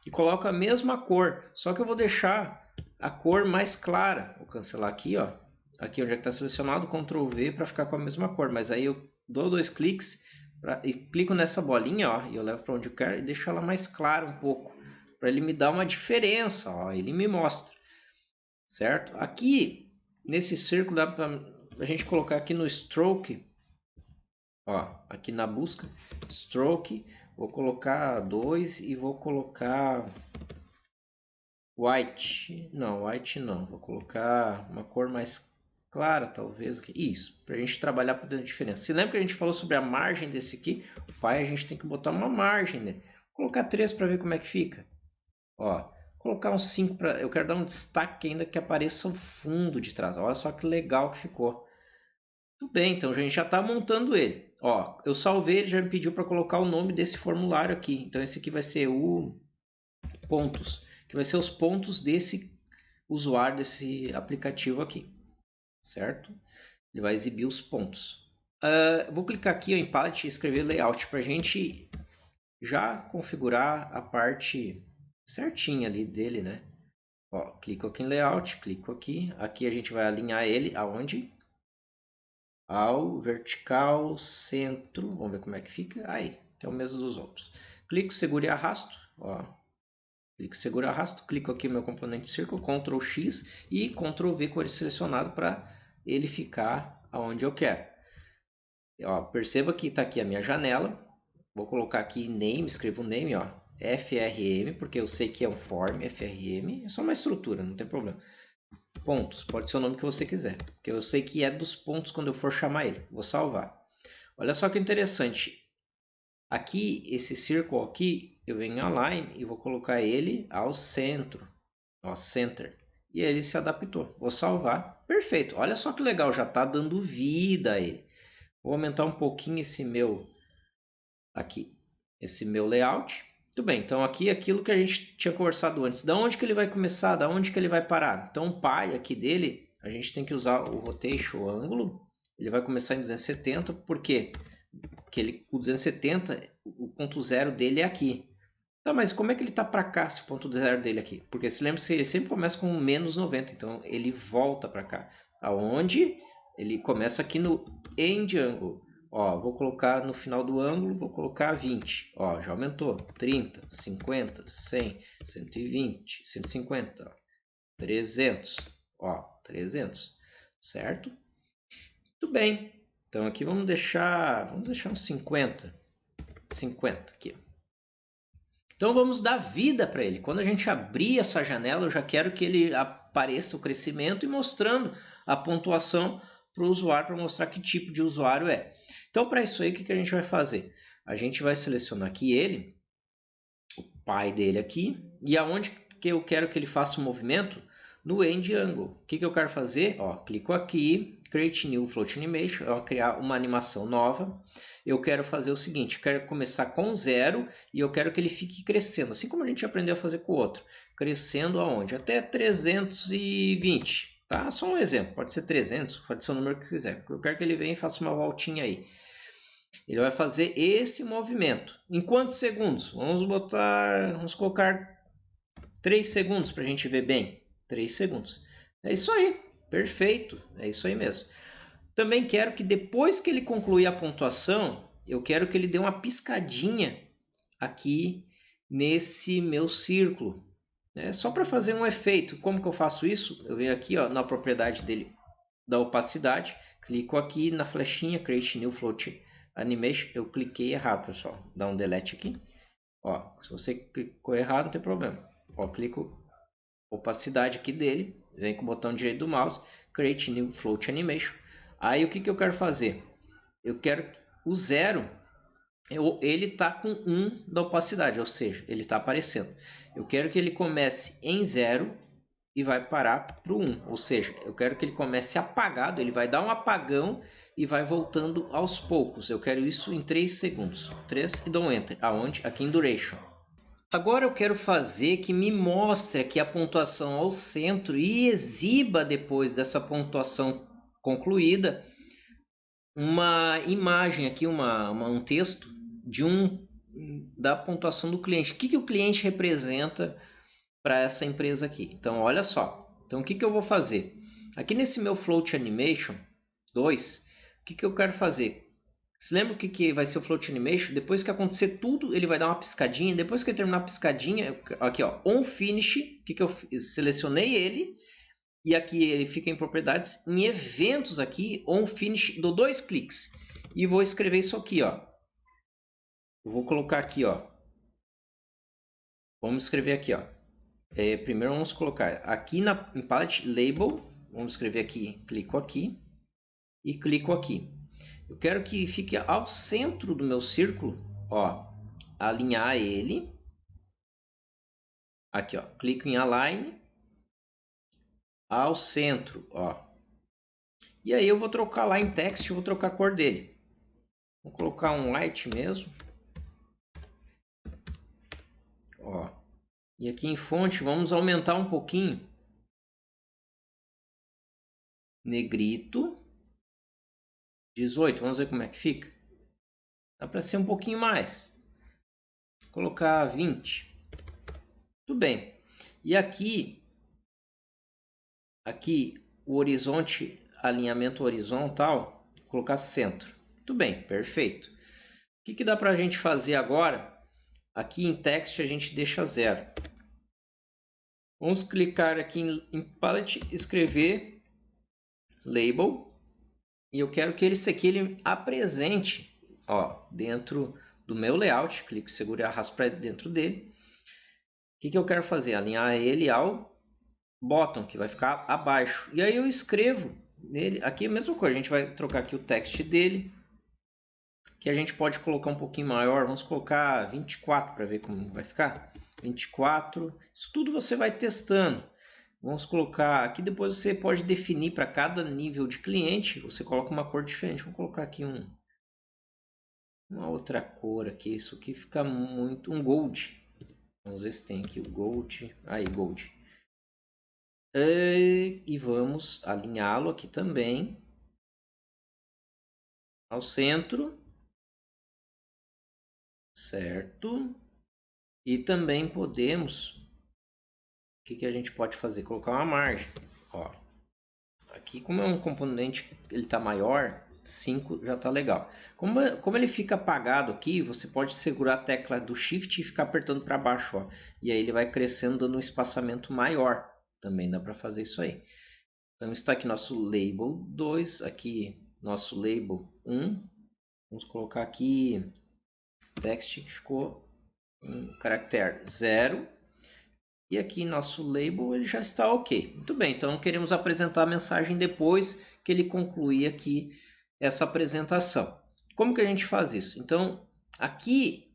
e coloco a mesma cor, só que eu vou deixar a cor mais clara. Vou cancelar aqui, ó. Aqui onde é que está selecionado, Ctrl V para ficar com a mesma cor. Mas aí eu dou 2 cliques e clico nessa bolinha, ó, e eu levo para onde eu quero e deixo ela mais clara um pouco, para ele me dar uma diferença, ó, ele me mostra, certo? Aqui, nesse círculo, dá para a gente colocar aqui no stroke, Ó, aqui na busca, stroke, vou colocar 2 e vou colocar white. Não, white não. Vou colocar uma cor mais clara, talvez. Isso, para a gente trabalhar por dentro da diferença. Se lembra que a gente falou sobre a margem desse aqui? O pai a gente tem que botar uma margem, né? Vou colocar 3 para ver como é que fica. Ó, colocar um 5 para... Eu quero dar um destaque ainda que apareça o fundo de trás. Olha só que legal que ficou. Tudo bem, então a gente já está montando ele. Ó, eu salvei, ele já me pediu para colocar o nome desse formulário aqui. Então esse aqui vai ser o pontos, que vai ser os pontos desse usuário, desse aplicativo aqui, certo? Ele vai exibir os pontos. Vou clicar aqui em palette e escrever layout para a gente já configurar a parte certinha ali dele, né? Ó, clico aqui em layout, clico aqui. Aqui a gente vai alinhar ele aonde? Ao vertical centro. Vamos ver como é que fica. Aí, que é o mesmo dos outros. Clico, seguro e arrasto. Ó, clico, seguro e arrasto. Clico aqui no meu componente círculo, Ctrl X e Ctrl V com ele selecionado para ele ficar aonde eu quero. Ó, perceba que está aqui a minha janela. Vou colocar aqui name, escrevo name, ó, FRM, porque eu sei que é um form, FRM, é só uma estrutura, não tem problema. Pontos, pode ser o nome que você quiser, porque eu sei que é dos pontos quando eu for chamar ele. Vou salvar. Olha só que interessante. Aqui, esse círculo aqui, eu venho em align e vou colocar ele ao centro, ó, center. E ele se adaptou. Vou salvar. Perfeito. Olha só que legal, já está dando vida a ele. Vou aumentar um pouquinho esse meu aqui, esse meu layout. Tudo bem, então aqui é aquilo que a gente tinha conversado antes. Da onde que ele vai começar? Da onde que ele vai parar? Então o pi aqui dele, a gente tem que usar o rotation, o ângulo. Ele vai começar em 270, por quê? Porque o 270, o ponto zero dele é aqui. Tá, mas como é que ele está para cá, se o ponto zero dele aqui? Porque se lembra que ele sempre começa com menos 90, então ele volta para cá. Aonde? Ele começa aqui no end angle. Ó, vou colocar no final do ângulo, vou colocar 20. Ó, já aumentou. 30, 50, 100, 120, 150, ó, 300. Ó, 300. Certo? Tudo bem. Então aqui vamos deixar uns 50. 50 aqui. Então vamos dar vida para ele. Quando a gente abrir essa janela, eu já quero que ele apareça o crescimento e mostrando a pontuação para o usuário, para mostrar que tipo de usuário é. Então para isso aí, o que a gente vai fazer? A gente vai selecionar aqui ele, o pai dele aqui, e aonde que eu quero que ele faça o movimento? No End Angle. O que eu quero fazer? Ó, clico aqui, Create New Float Animation, eu vou criar uma animação nova. Eu quero fazer o seguinte, eu quero começar com 0 e eu quero que ele fique crescendo, assim como a gente aprendeu a fazer com o outro. Crescendo aonde? Até 320, tá? Só um exemplo, pode ser 300, pode ser o número que quiser. Eu quero que ele venha e faça uma voltinha aí. Ele vai fazer esse movimento. Em quantos segundos? Vamos colocar 3 segundos para a gente ver bem. 3 segundos. É isso aí, perfeito, é isso aí mesmo. Também quero que depois que ele concluir a pontuação, eu quero que ele dê uma piscadinha aqui nesse meu círculo. Só para fazer um efeito. Como que eu faço isso? Eu venho aqui ó, na propriedade dele da opacidade, clico aqui na flechinha Create New Float Animation. Eu cliquei errado, pessoal. Dá um delete aqui. Ó, se você clicou errado, não tem problema. Ó, clico opacidade aqui dele, vem com o botão direito do mouse, Create New Float Animation. Aí o que eu quero fazer? Eu quero o 0, ele está com 1 da opacidade, ou seja, ele está aparecendo. Eu quero que ele comece em 0 e vai parar para o 1, ou seja, eu quero que ele comece apagado, ele vai dar um apagão e vai voltando aos poucos. Eu quero isso em 3 segundos. 3 e dou um Enter. Aonde? Aqui em Duration. Agora eu quero fazer que me mostre aqui a pontuação ao centro e exiba depois dessa pontuação concluída uma imagem aqui, um texto da pontuação do cliente. O que o cliente representa para essa empresa aqui? Então, olha só. Então, o que eu vou fazer? Aqui nesse meu Float Animation 2, o que eu quero fazer? Se lembra o que vai ser o Float Animation? Depois que acontecer tudo, ele vai dar uma piscadinha. Depois que ele terminar a piscadinha, aqui ó, On Finish, que eu selecionei ele. E aqui ele fica em propriedades, em eventos aqui, On Finish, dou 2 cliques. e vou escrever isso aqui, ó. Eu vou colocar aqui, ó. Vamos escrever aqui, ó. Primeiro vamos colocar aqui em palette label, vamos escrever aqui, clico aqui e clico aqui. Eu quero que fique ao centro do meu círculo, ó, alinhar ele. Aqui, ó, clico em align ao centro, ó. E aí eu vou trocar lá em text, eu vou trocar a cor dele. Vou colocar um white mesmo. Ó. E aqui em fonte, vamos aumentar um pouquinho. Negrito. 18, vamos ver como é que fica. Dá para ser um pouquinho mais. Vou colocar 20. Tudo bem. E aqui o horizonte, alinhamento horizontal, vou colocar centro. Tudo bem, perfeito. O que dá para a gente fazer agora? Aqui em text a gente deixa 0. Vamos clicar aqui em palette, escrever label. E eu quero que esse aqui ele apresente, ó, dentro do meu layout. Clico, seguro e arrasto para dentro dele. O que eu quero fazer? Alinhar ele ao bottom, que vai ficar abaixo. E aí eu escrevo nele. Aqui é a mesma coisa. A gente vai trocar aqui o text dele, que a gente pode colocar um pouquinho maior. Vamos colocar 24 para ver como vai ficar. 24. Isso tudo você vai testando. Vamos colocar aqui, depois você pode definir para cada nível de cliente, você coloca uma cor diferente. Vamos colocar aqui uma outra cor aqui, isso aqui fica muito, um gold. Vamos ver se tem aqui o gold, aí gold. E vamos alinhá-lo aqui também ao centro, certo? E também podemos, o que a gente pode fazer? Colocar uma margem, ó. Aqui, como é um componente, ele está maior, 5 já está legal. Como ele fica apagado aqui, você pode segurar a tecla do Shift e ficar apertando para baixo, ó. E aí ele vai crescendo, dando um espaçamento maior. Também dá para fazer isso aí. Então está aqui nosso label 2, aqui nosso label 1. Vamos colocar aqui text que ficou em caractere 0. E aqui nosso label ele já está ok. Muito bem, então queremos apresentar a mensagem depois que ele concluir aqui essa apresentação. Como que a gente faz isso? Então, aqui,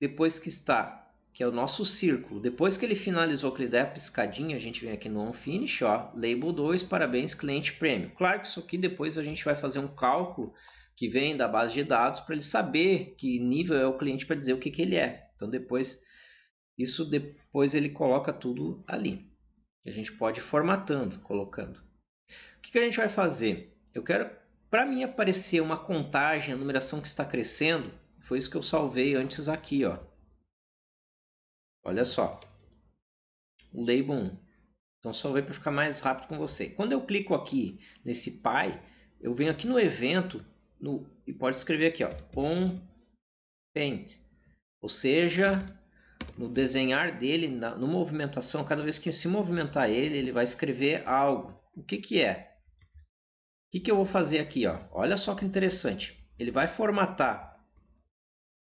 depois que é o nosso círculo, depois que ele finalizou, que ele der a piscadinha, a gente vem aqui no OnFinish, ó, label 2, parabéns, cliente premium. Claro que isso aqui depois a gente vai fazer um cálculo que vem da base de dados para ele saber que nível é o cliente para dizer o que ele é. Então, depois ele coloca tudo ali. A gente pode ir formatando, colocando. O que a gente vai fazer? Eu quero, para mim aparecer uma contagem, a numeração que está crescendo, foi isso que eu salvei antes aqui, ó. Olha só. O label 1. Então salvei para ficar mais rápido com você. Quando eu clico aqui nesse Pi, eu venho aqui no evento e pode escrever aqui, ó, on paint. Ou seja, no desenhar dele, no movimentação, cada vez que se movimentar ele vai escrever algo. O que é? O que eu vou fazer aqui? Ó? Olha só que interessante. Ele vai formatar.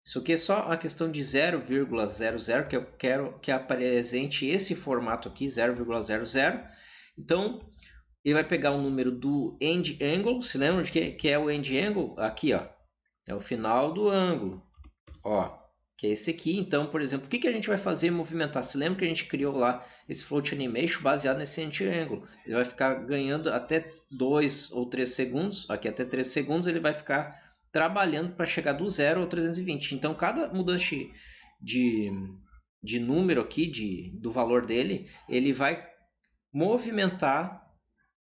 Isso aqui é só a questão de 0,00, que eu quero que apresente esse formato aqui, 0,00. Então, ele vai pegar o número do end angle. Se lembra de que é o end angle? Aqui, ó. É o final do ângulo. Ó. Que é esse aqui. Então, por exemplo, o que a gente vai fazer movimentar? Se lembra que a gente criou lá esse float animation baseado nesse anti-ângulo? Ele vai ficar ganhando até 2 ou 3 segundos. Aqui até 3 segundos ele vai ficar trabalhando para chegar do 0 ao 320. Então, cada mudança de número aqui, do valor dele, ele vai movimentar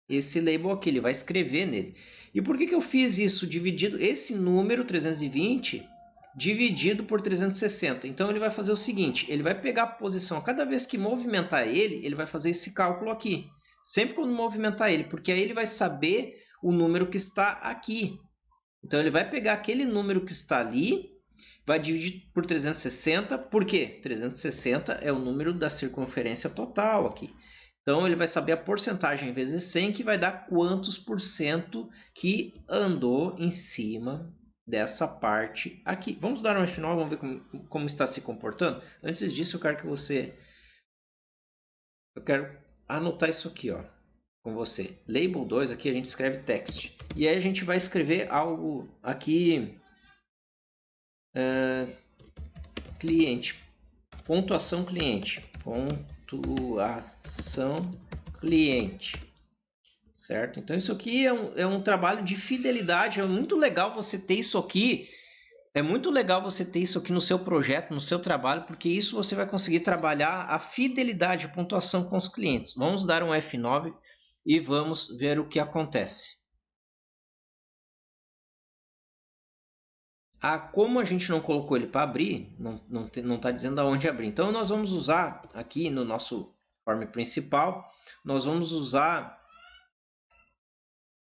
esse label aqui. Ele vai escrever nele. E por que eu fiz isso dividido? Esse número 320... dividido por 360. Então ele vai fazer o seguinte, ele vai pegar a posição, cada vez que movimentar ele vai fazer esse cálculo aqui. Sempre quando movimentar ele, porque aí ele vai saber o número que está aqui. Então ele vai pegar aquele número que está ali, vai dividir por 360, por quê? 360 é o número da circunferência total aqui. Então, ele vai saber a porcentagem vezes 100, que vai dar quantos por cento que andou em cima dessa parte aqui. Vamos dar um F9, vamos ver como está se comportando. Antes disso, eu quero que você... Eu quero anotar isso aqui, ó, com você. Label 2, aqui a gente escreve text. E aí a gente vai escrever algo aqui... cliente. Pontuação cliente. Pontuação cliente. Certo? Então isso aqui é um trabalho de fidelidade. É muito legal você ter isso aqui. É muito legal você ter isso aqui no seu projeto, no seu trabalho, porque isso você vai conseguir trabalhar a fidelidade, a pontuação com os clientes. Vamos dar um F9 e vamos ver o que acontece. Como a gente não colocou ele para abrir, não está dizendo aonde abrir. Então, nós vamos usar aqui no nosso form principal, nós vamos usar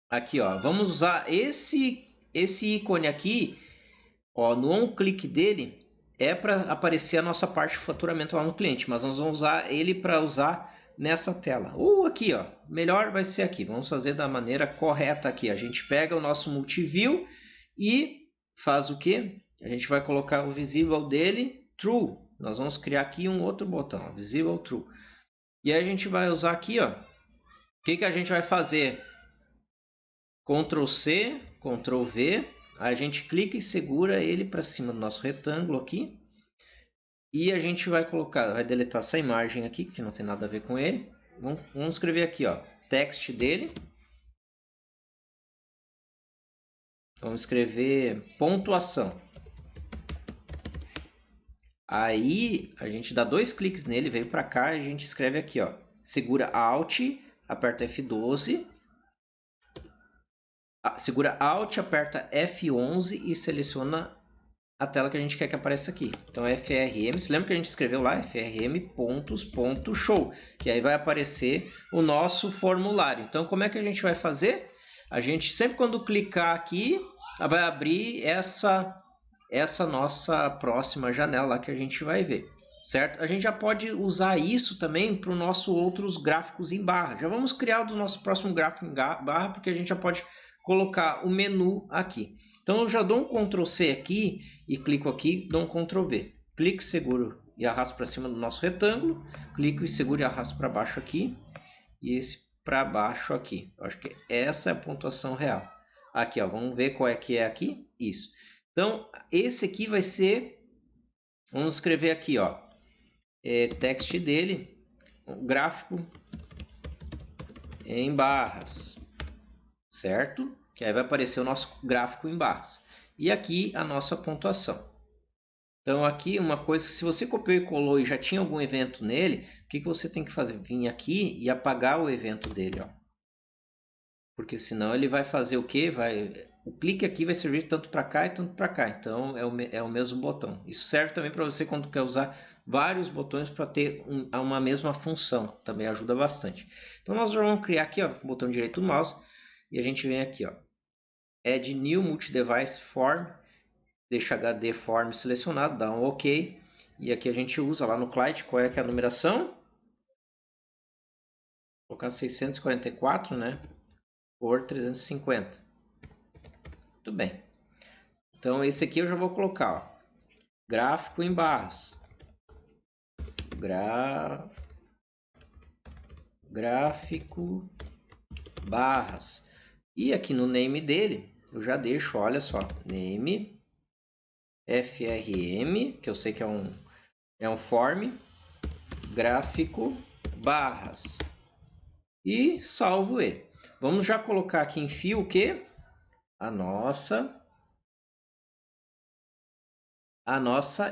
aqui, ó, vamos usar esse ícone aqui, ó, no on-click dele é para aparecer a nossa parte de faturamento lá no cliente, mas nós vamos usar ele para usar nessa tela. Ou aqui, ó, melhor vai ser aqui. Vamos fazer da maneira correta aqui. A gente pega o nosso multiview e faz o que? A gente vai colocar o visible dele true. Nós vamos criar aqui um outro botão, ó, visible true. E aí a gente vai usar aqui, ó. O que a gente vai fazer? Ctrl C, Ctrl V. Aí a gente clica e segura ele para cima do nosso retângulo aqui. E a gente vai colocar, vai deletar essa imagem aqui, que não tem nada a ver com ele. Vamos escrever aqui, ó, text dele. Vamos escrever pontuação. Aí a gente dá 2 cliques nele, veio para cá e a gente escreve aqui, ó. Segura Alt, aperta F12. Segura Alt, aperta F11 e seleciona a tela que a gente quer que apareça aqui. Então FRM, se lembra que a gente escreveu lá? FRM pontos.show, que aí vai aparecer o nosso formulário. Então como é que a gente vai fazer? A gente sempre quando clicar aqui, vai abrir essa nossa próxima janela que a gente vai ver, certo? A gente já pode usar isso também para os nossos outros gráficos em barra. Já vamos criar o nosso próximo gráfico em barra, porque a gente já pode colocar o menu aqui. Então eu já dou um Ctrl C aqui e clico aqui, dou um Ctrl V. Clico, seguro e arrasto para cima do nosso retângulo. Clico e seguro e arrasto para baixo aqui. E esse para baixo aqui. Eu acho que essa é a pontuação real. Aqui, ó, vamos ver qual é que é aqui. Isso. Então, esse aqui vai ser... Vamos escrever aqui, ó. Text dele, gráfico em barras. Certo? Que aí vai aparecer o nosso gráfico em barras. E aqui a nossa pontuação. Então aqui uma coisa, se você copiou e colou e já tinha algum evento nele, o que você tem que fazer? Vir aqui e apagar o evento dele, ó. Porque senão ele vai fazer o quê? O clique aqui vai servir tanto para cá e tanto para cá. Então é o mesmo botão. Isso serve também para você quando quer usar vários botões para ter uma mesma função. Também ajuda bastante. Então nós vamos criar aqui, ó, com o botão direito do mouse. E a gente vem aqui, ó, Add New Multi-Device Form, deixa HD Form selecionado, dá um OK. E aqui a gente usa lá no client, qual é que é a numeração? Vou colocar 644, né? Por 350. Muito bem. Então esse aqui eu já vou colocar, ó, gráfico em barras. Gráfico barras. E aqui no name dele, eu já deixo, olha só, name FRM, que eu sei que é um form, gráfico barras. E salvo ele. Vamos já colocar aqui em fio o quê? A nossa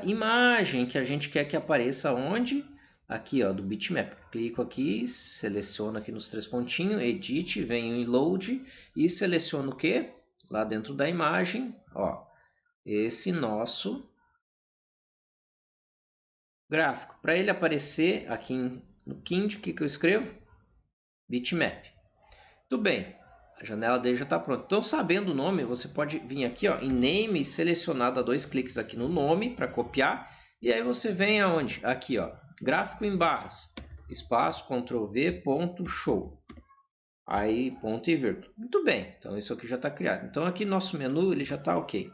imagem que a gente quer que apareça onde? Aqui, ó, do bitmap. Clico aqui, seleciono aqui nos 3 pontinhos, edit, venho em load e seleciono o quê? Lá dentro da imagem, ó, esse nosso gráfico. Para ele aparecer aqui no Kind, o que eu escrevo? Bitmap. Tudo bem, a janela dele já está pronta. Então, sabendo o nome, você pode vir aqui, ó, em name, selecionar, dar 2 cliques aqui no nome para copiar. E aí você vem aonde? Aqui, ó, gráfico em barras. espaço, Ctrl V, ponto, show. Aí, ponto e vírgula. Muito bem, então isso aqui já está criado. Então aqui nosso menu ele já está ok.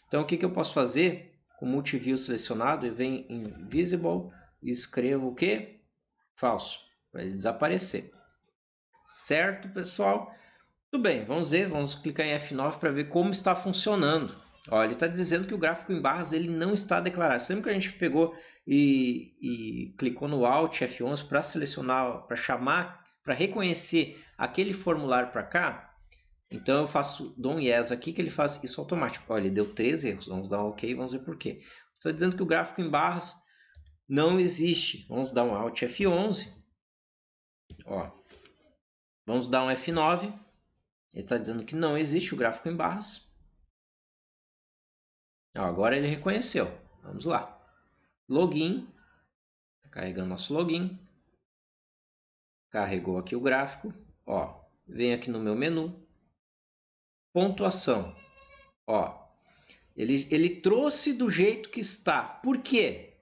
Então o que eu posso fazer? Com multiview selecionado, eu venho em Visible e escrevo o que? Falso, para ele desaparecer. Certo, pessoal? Tudo bem, vamos ver, vamos clicar em F9 para ver como está funcionando. Ó, ele está dizendo que o gráfico em barras ele não está declarado. Sempre que a gente pegou e clicou no Alt F11 para selecionar, para chamar, para reconhecer aquele formulário para cá, então eu dou um yes aqui que ele faz isso automático. Olha, ele deu 3 erros, vamos dar um OK, vamos ver por quê. Está dizendo que o gráfico em barras não existe. Vamos dar um Alt F11. Ó, vamos dar um F9. Ele está dizendo que não existe o gráfico em barras. Ó, agora ele reconheceu. Vamos lá. Login. Tá carregando nosso login. Carregou aqui o gráfico. Ó, vem aqui no meu menu. Pontuação. Ó, ele trouxe do jeito que está. Por quê?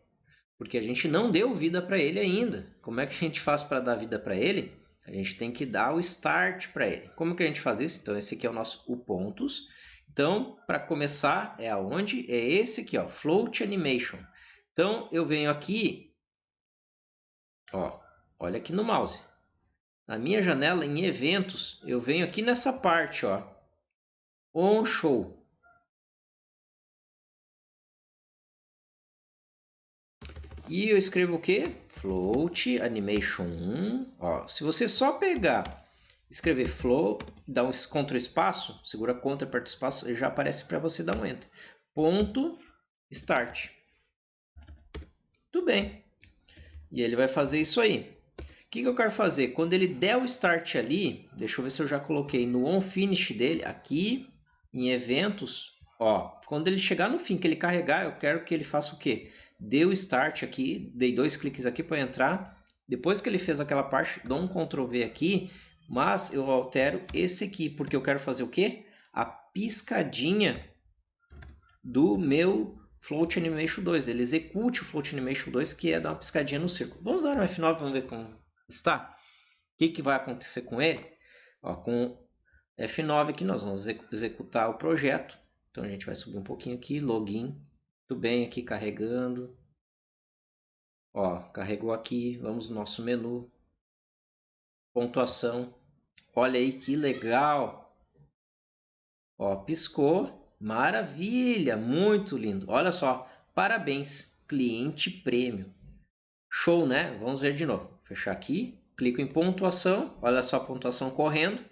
Porque a gente não deu vida para ele ainda. Como é que a gente faz para dar vida para ele? A gente tem que dar o start para ele. Como que a gente faz isso? Então, esse aqui é o nosso pontos. Então, para começar, é aonde? É esse aqui, ó, Float Animation. Então, eu venho aqui, ó, olha aqui no mouse. Na minha janela, em eventos, eu venho aqui nessa parte, ó, On Show. E eu escrevo o quê? Float Animation 1. Ó, se você só pegar, escrever float, dar um Ctrl espaço, segura Ctrl, aperta espaço, ele já aparece para você dar um Enter. Ponto Start. Tudo bem. E ele vai fazer isso aí. O que eu quero fazer? Quando ele der o Start ali, deixa eu ver se eu já coloquei no On Finish dele, aqui em Eventos, ó, quando ele chegar no fim, que ele carregar, eu quero que ele faça o quê? Dê o Start aqui, dei 2 cliques aqui para entrar. Depois que ele fez aquela parte, dou um Ctrl V aqui, mas eu altero esse aqui, porque eu quero fazer o quê? A piscadinha do meu Float Animation 2. Ele execute o Float Animation 2, que é dar uma piscadinha no círculo. Vamos dar um F9, vamos ver como está. O que vai acontecer com ele? Ó, com F9 aqui nós vamos executar o projeto. Então a gente vai subir um pouquinho aqui, login. Tudo bem aqui carregando. Ó, carregou aqui, vamos no nosso menu. Pontuação. Olha aí que legal. Ó, piscou. Maravilha, muito lindo. Olha só, parabéns, cliente prêmio. Show, né? Vamos ver de novo. Fechar aqui, clico em pontuação. Olha só a pontuação correndo.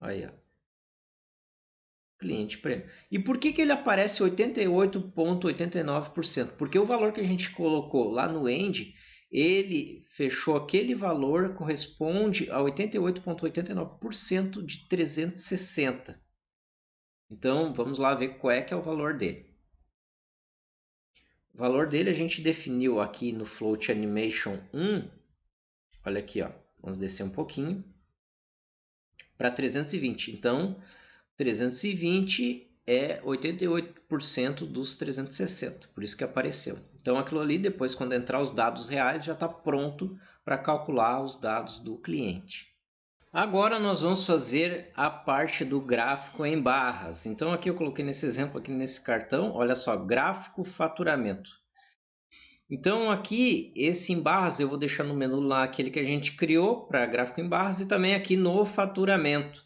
Aí, ó. Cliente prêmio. E por que ele aparece 88,89%? Porque o valor que a gente colocou lá no end, ele fechou aquele valor, corresponde a 88,89% de 360. Então, vamos lá ver qual é que é o valor dele. O valor dele a gente definiu aqui no Float Animation 1. Olha aqui, ó. Vamos descer um pouquinho. Para 320. Então, 320 é 88% dos 360. Por isso que apareceu. Então, aquilo ali, depois, quando entrar os dados reais, já está pronto para calcular os dados do cliente. Agora nós vamos fazer a parte do gráfico em barras. Então aqui eu coloquei nesse exemplo, aqui nesse cartão, olha só, gráfico faturamento. Então aqui, esse em barras, eu vou deixar no menu lá aquele que a gente criou para gráfico em barras e também aqui no faturamento.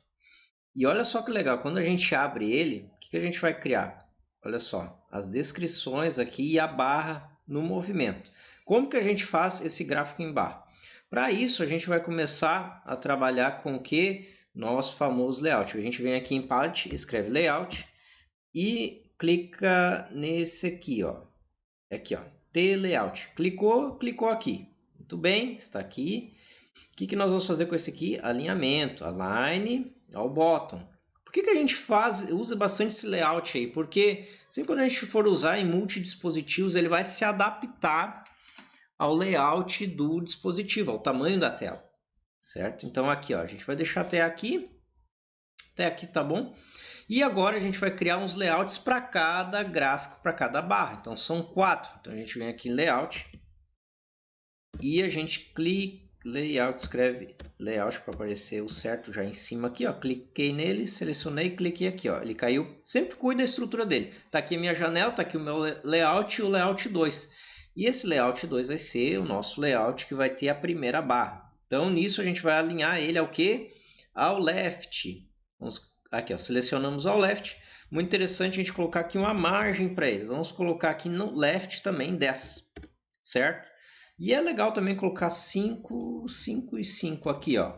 E olha só que legal, quando a gente abre ele, o que a gente vai criar? Olha só, as descrições aqui e a barra no movimento. Como que a gente faz esse gráfico em barra? Para isso, a gente vai começar a trabalhar com o que? Nosso famoso layout. A gente vem aqui em Palette, escreve layout e clica nesse aqui, ó. Aqui, ó, T-Layout. Clicou aqui. Muito bem, está aqui. O que nós vamos fazer com esse aqui? Alinhamento, align ao bottom. Por que a gente usa bastante esse layout aí? Porque sempre quando a gente for usar em multidispositivos, ele vai se adaptar ao layout do dispositivo, ao tamanho da tela, certo? Então aqui, ó, a gente vai deixar até aqui tá bom? E agora a gente vai criar uns layouts para cada gráfico, para cada barra. Então são 4. Então a gente vem aqui em layout, e a gente clica, layout, escreve layout para aparecer o certo já em cima aqui, ó. Cliquei nele, selecionei, cliquei aqui, ó. Ele caiu. Sempre cuida da estrutura dele. Tá aqui a minha janela, tá aqui o meu layout e o layout 2. E esse layout 2 vai ser o nosso layout que vai ter a primeira barra. Então nisso a gente vai alinhar ele ao quê? Ao left. Vamos aqui, ó, selecionamos ao left. Muito interessante a gente colocar aqui uma margem para ele. Vamos colocar aqui no left também 10, certo? E é legal também colocar 5, 5 e 5 aqui, ó.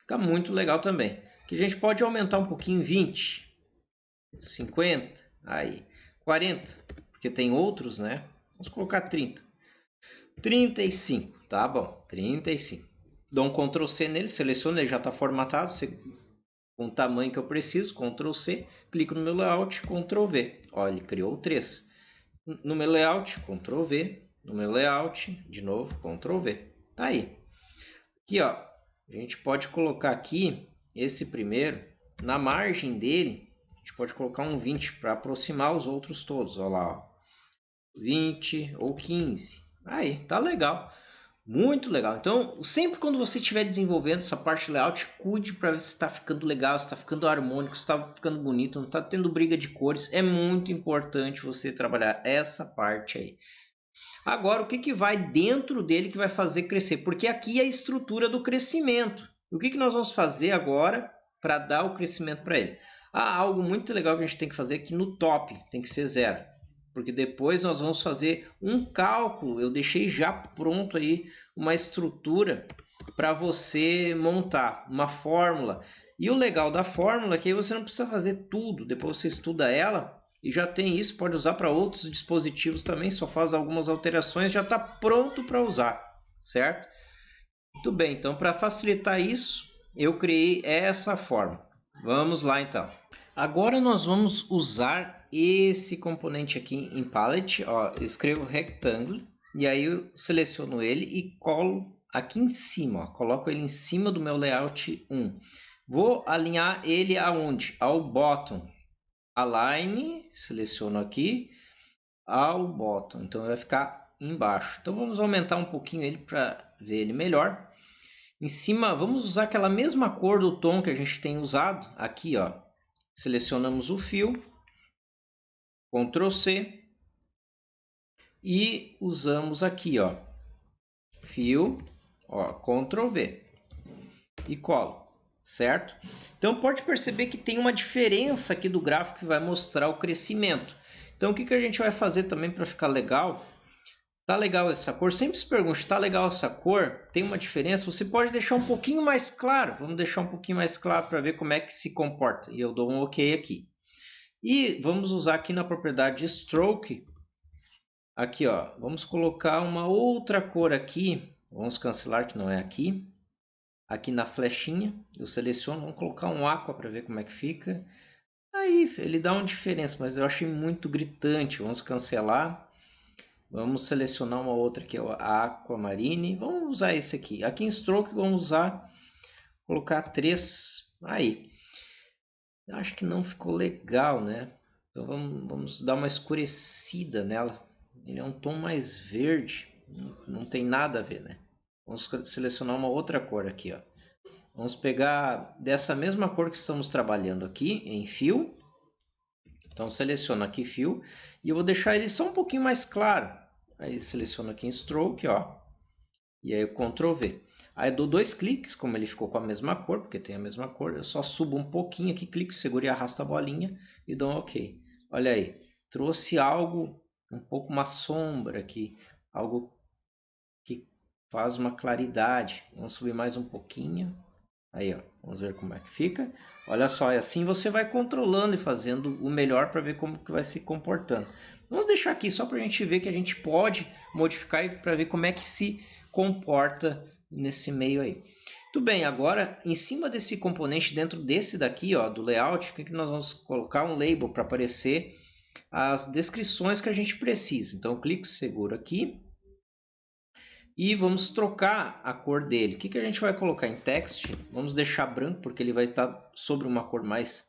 Fica muito legal também. Que a gente pode aumentar um pouquinho, 20, 50, aí, 40, porque tem outros, né? Vamos colocar 30. 35, tá bom, 35. Dou um Ctrl C nele, seleciono, ele já está formatado, com o tamanho que eu preciso, Ctrl C, clico no meu layout, Ctrl V. Ó, ele criou 3. No meu layout, Ctrl V, no meu layout, de novo, Ctrl V. Tá aí. Aqui, ó, a gente pode colocar aqui, esse primeiro, na margem dele, a gente pode colocar um 20 para aproximar os outros todos. Olha lá, ó. 20 ou 15. Aí, tá legal. Muito legal. Então, sempre quando você estiver desenvolvendo essa parte de layout, cuide para ver se está ficando legal, se está ficando harmônico, se está ficando bonito, não está tendo briga de cores. É muito importante você trabalhar essa parte aí. Agora, o que vai dentro dele que vai fazer crescer? Porque aqui é a estrutura do crescimento. O que nós vamos fazer agora para dar o crescimento para ele? Algo muito legal que a gente tem que fazer aqui no top, tem que ser 0. Porque depois nós vamos fazer um cálculo. Eu deixei já pronto aí uma estrutura para você montar uma fórmula. E o legal da fórmula é que aí você não precisa fazer tudo. Depois você estuda ela e já tem isso, pode usar para outros dispositivos também, só faz algumas alterações, já está pronto para usar, certo? Muito bem, então para facilitar isso, eu criei essa forma. Vamos lá então. Agora nós vamos usar esse componente aqui em palette, ó, eu escrevo rectangle e aí eu seleciono ele e colo aqui em cima, ó, coloco ele em cima do meu layout 1. Vou alinhar ele aonde? Ao bottom. Align, seleciono aqui, ao bottom, então vai ficar embaixo. Então vamos aumentar um pouquinho ele para ver ele melhor. Em cima, vamos usar aquela mesma cor do tom que a gente tem usado aqui, ó. Selecionamos o fio, Ctrl C e usamos aqui, ó, fio, ó, Ctrl V e colo, certo? Então pode perceber que tem uma diferença aqui do gráfico que vai mostrar o crescimento. Então o que a gente vai fazer também para ficar legal? Tá legal essa cor? Sempre se pergunte, tá legal essa cor? Tem uma diferença? Você pode deixar um pouquinho mais claro. Vamos deixar um pouquinho mais claro para ver como é que se comporta. E eu dou um OK aqui. E vamos usar aqui na propriedade Stroke. Aqui, ó. Vamos colocar uma outra cor aqui. Vamos cancelar que não é aqui. Aqui na flechinha, eu seleciono. Vamos colocar um Aqua para ver como é que fica. Aí, ele dá uma diferença, mas eu achei muito gritante. Vamos cancelar. Vamos selecionar uma outra que é a Aquamarine. Vamos usar esse aqui. Aqui em Stroke vamos usar, colocar 3. Aí. Eu acho que não ficou legal, né? Então vamos dar uma escurecida nela. Ele é um tom mais verde. Não tem nada a ver, né? Vamos selecionar uma outra cor aqui, ó. Vamos pegar dessa mesma cor que estamos trabalhando aqui, em fio. Então seleciono aqui fio. E eu vou deixar ele só um pouquinho mais claro. Aí seleciono aqui em Stroke, ó. E aí eu Ctrl V. Aí eu dou 2 cliques, como ele ficou com a mesma cor, porque tem a mesma cor. Eu só subo um pouquinho aqui, clico, seguro e arrasto a bolinha e dou um OK. Olha aí, trouxe algo, um pouco uma sombra aqui. Algo que faz uma claridade. Vamos subir mais um pouquinho. Aí, ó, vamos ver como é que fica. Olha só, é assim você vai controlando e fazendo o melhor para ver como que vai se comportando. Vamos deixar aqui só para a gente ver que a gente pode modificar para ver como é que se comporta nesse meio aí. Muito bem, agora em cima desse componente, dentro desse daqui, ó, do layout, o que nós vamos colocar? Um label para aparecer as descrições que a gente precisa. Então eu clico, seguro aqui. E vamos trocar a cor dele. O que a gente vai colocar em text? Vamos deixar branco, porque ele vai estar sobre uma cor mais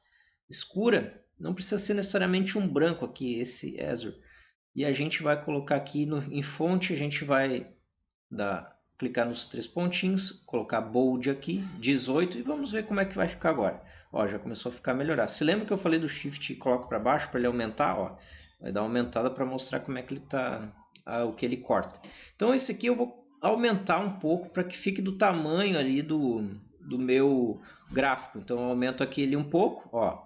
escura. Não precisa ser necessariamente um branco aqui, esse Azure. E a gente vai colocar aqui em fonte, a gente vai clicar nos 3 pontinhos, colocar bold aqui, 18 e vamos ver como é que vai ficar agora. Ó, já começou a ficar melhorar. Se lembra que eu falei do shift e coloco para baixo para ele aumentar, ó, vai dar uma aumentada para mostrar como é que ele tá, o que ele corta. Então esse aqui eu vou aumentar um pouco para que fique do tamanho ali do meu gráfico. Então eu aumento aqui ele um pouco, ó.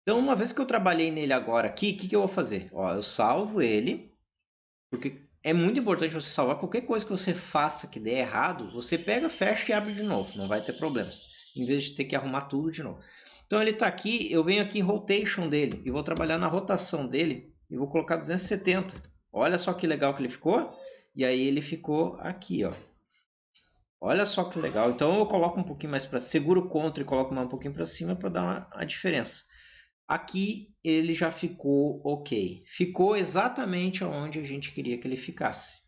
Então uma vez que eu trabalhei nele agora aqui, o que eu vou fazer? Ó, eu salvo ele, porque é muito importante você salvar qualquer coisa que você faça que dê errado, você pega, fecha e abre de novo, não vai ter problemas, em vez de ter que arrumar tudo de novo. Então ele está aqui, eu venho aqui em rotation dele e vou trabalhar na rotação dele e vou colocar 270. Olha só que legal que ele ficou. E aí ele ficou aqui, ó. Olha só que legal. Então eu coloco um pouquinho mais para seguro o Ctrl e coloco mais um pouquinho para cima para dar a diferença. Aqui ele já ficou ok. Ficou exatamente onde a gente queria que ele ficasse.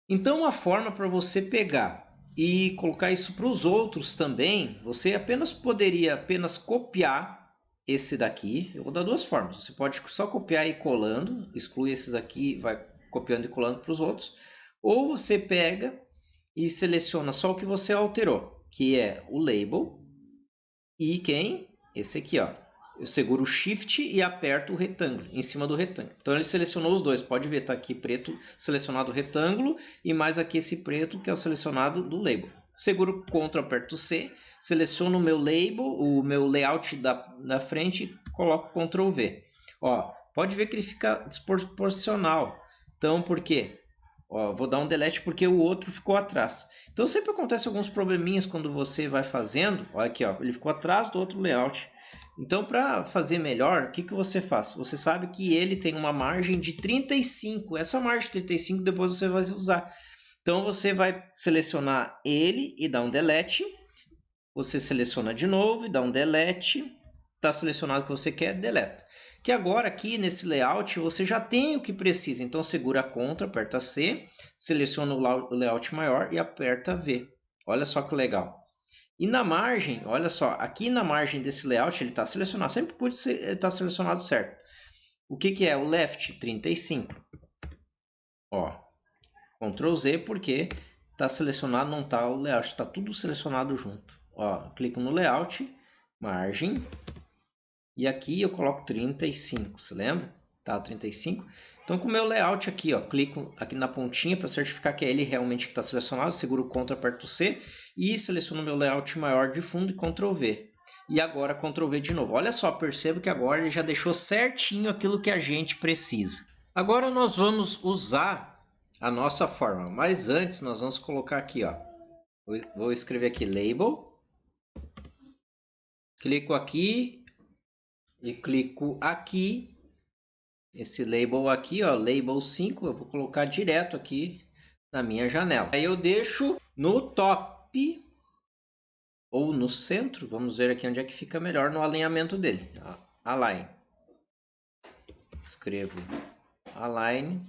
Então uma forma para você pegar e colocar isso para os outros também, você poderia apenas copiar esse daqui. Eu vou dar duas formas. Você pode só copiar e ir colando, exclui esses aqui, vai copiando e colando para os outros. Ou você pega e seleciona só o que você alterou, que é o label. E quem? Esse aqui, ó. Eu seguro o Shift e aperto o retângulo, em cima do retângulo. Então ele selecionou os dois. Pode ver, tá aqui preto selecionado o retângulo e mais aqui esse preto que é o selecionado do label. Seguro o Ctrl, aperto C, seleciono o meu label, o meu layout da frente, coloco Ctrl V. Ó, pode ver que ele fica desproporcional. Então, por quê? Ó, vou dar um delete porque o outro ficou atrás. Então sempre acontece alguns probleminhas quando você vai fazendo. Olha aqui, ó, ele ficou atrás do outro layout. Então para fazer melhor, o que você faz? Você sabe que ele tem uma margem de 35. Essa margem de 35 depois você vai usar. Então você vai selecionar ele e dar um delete. Você seleciona de novo e dá um delete. Está selecionado o que você quer, deleta. Que agora aqui nesse layout você já tem o que precisa. Então segura Ctrl, aperta C, seleciona o layout maior e aperta V. Olha só que legal. E na margem, olha só, aqui na margem desse layout ele está selecionado. Sempre pode estar selecionado certo. O que é? O left 35. Ó, Ctrl Z porque está selecionado, não está o layout, está tudo selecionado junto. Ó, clico no layout, margem. E aqui eu coloco 35, você lembra? Tá, 35. Então com o meu layout aqui, ó, clico aqui na pontinha para certificar que é ele realmente que está selecionado, seguro o Ctrl, aperto C e seleciono o meu layout maior de fundo e Ctrl V. E agora Ctrl V de novo. Olha só, percebo que agora ele já deixou certinho aquilo que a gente precisa. Agora nós vamos usar a nossa forma, mas antes nós vamos colocar aqui, ó. Vou escrever aqui label. Clico aqui. E clico aqui, esse label aqui, ó, label 5, eu vou colocar direto aqui na minha janela. Aí eu deixo no top ou no centro, vamos ver aqui onde é que fica melhor no alinhamento dele. Align. Escrevo align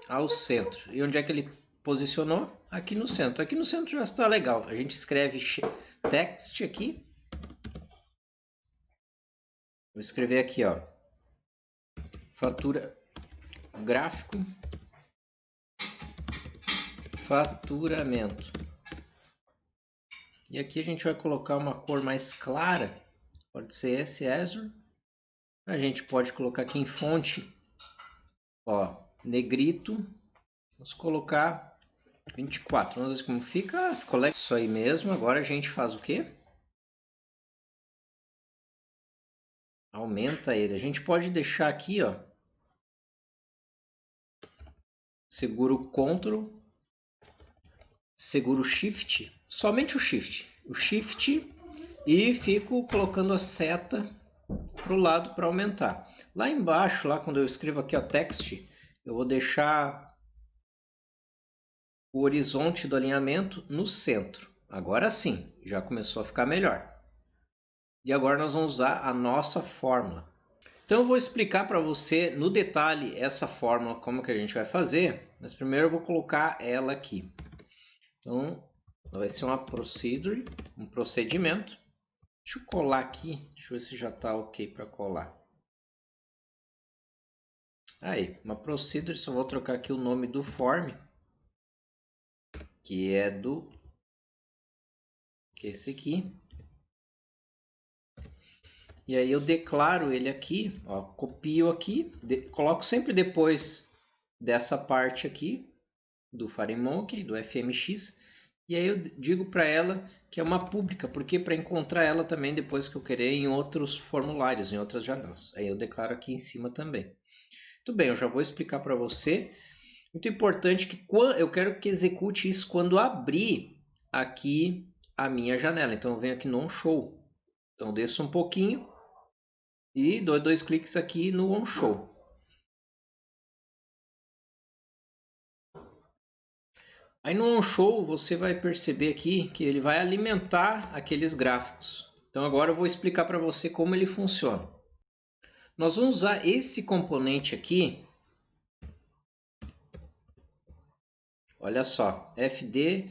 ao centro. E onde é que ele posicionou? Aqui no centro. Aqui no centro já está legal. A gente escreve text aqui. Vou escrever aqui, ó, fatura, gráfico, faturamento. E aqui a gente vai colocar uma cor mais clara, pode ser esse Azure. A gente pode colocar aqui em fonte, ó, negrito. Vamos colocar 24. Vamos ver como fica. Ficou legal. Isso aí mesmo. Agora a gente faz o quê? Aumenta ele. A gente pode deixar aqui, ó. Segura o Ctrl, segura o Shift, somente o Shift. O Shift e fico colocando a seta para o lado para aumentar. Lá embaixo, lá quando eu escrevo aqui, ó, text, eu vou deixar o horizonte do alinhamento no centro. Agora sim, já começou a ficar melhor. E agora nós vamos usar a nossa fórmula. Então eu vou explicar para você no detalhe essa fórmula, como que a gente vai fazer. Mas primeiro eu vou colocar ela aqui. Então vai ser uma procedure, um procedimento. Deixa eu colar aqui, deixa eu ver se já está ok para colar. Aí, uma procedure, só vou trocar aqui o nome do form, que é esse aqui. E aí eu declaro ele aqui, ó, copio aqui, coloco sempre depois dessa parte aqui do FireMonkey, do FMX, e aí eu digo para ela que é uma pública, porque para encontrar ela também depois que eu querer em outros formulários, em outras janelas. Aí eu declaro aqui em cima também. Muito bem, eu já vou explicar para você. Muito importante que eu quero que execute isso quando abrir aqui a minha janela. Então eu venho aqui no onShow. Então desço um pouquinho e dou 2 cliques aqui no onShow. Aí no onShow você vai perceber aqui que ele vai alimentar aqueles gráficos. Então agora eu vou explicar para você como ele funciona. Nós vamos usar esse componente aqui. Olha só, FD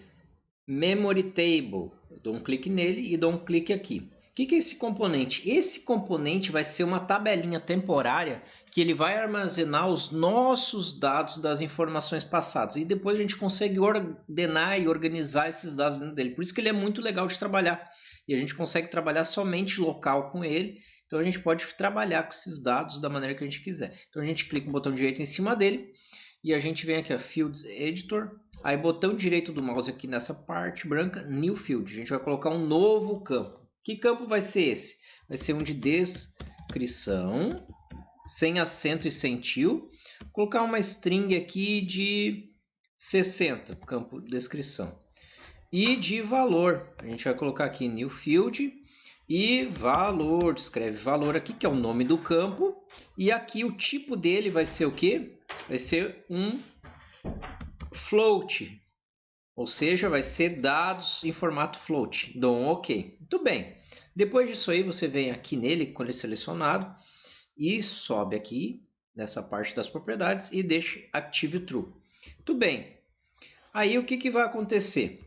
Memory Table. Eu dou um clique nele e dou um clique aqui. O que é esse componente? Esse componente vai ser uma tabelinha temporária que ele vai armazenar os nossos dados das informações passadas. E depois a gente consegue ordenar e organizar esses dados dentro dele. Por isso que ele é muito legal de trabalhar. E a gente consegue trabalhar somente local com ele. Então a gente pode trabalhar com esses dados da maneira que a gente quiser. Então a gente clica no botão direito em cima dele. E a gente vem aqui, a Fields Editor. Aí botão direito do mouse aqui nessa parte branca, New Field. A gente vai colocar um novo campo. Que campo vai ser esse? Vai ser um de descrição, sem acento e sem tio. Vou colocar uma string aqui de 60, campo descrição. E de valor, a gente vai colocar aqui New Field e valor. Escreve valor aqui, que é o nome do campo. E aqui o tipo dele vai ser o quê? Vai ser um float, ou seja, vai ser dados em formato float. Dou um OK. Muito bem. Depois disso aí, você vem aqui nele, com ele selecionado, e sobe aqui, nessa parte das propriedades, e deixa Active True. Muito bem. Aí, o que vai acontecer?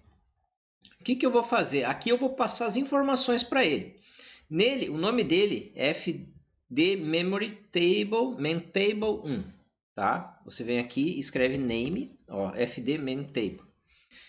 O que eu vou fazer? Aqui eu vou passar as informações para ele. Nele, o nome dele é FD Memory Table, Main Table 1. Tá? Você vem aqui e escreve name, ó, FD Main Table.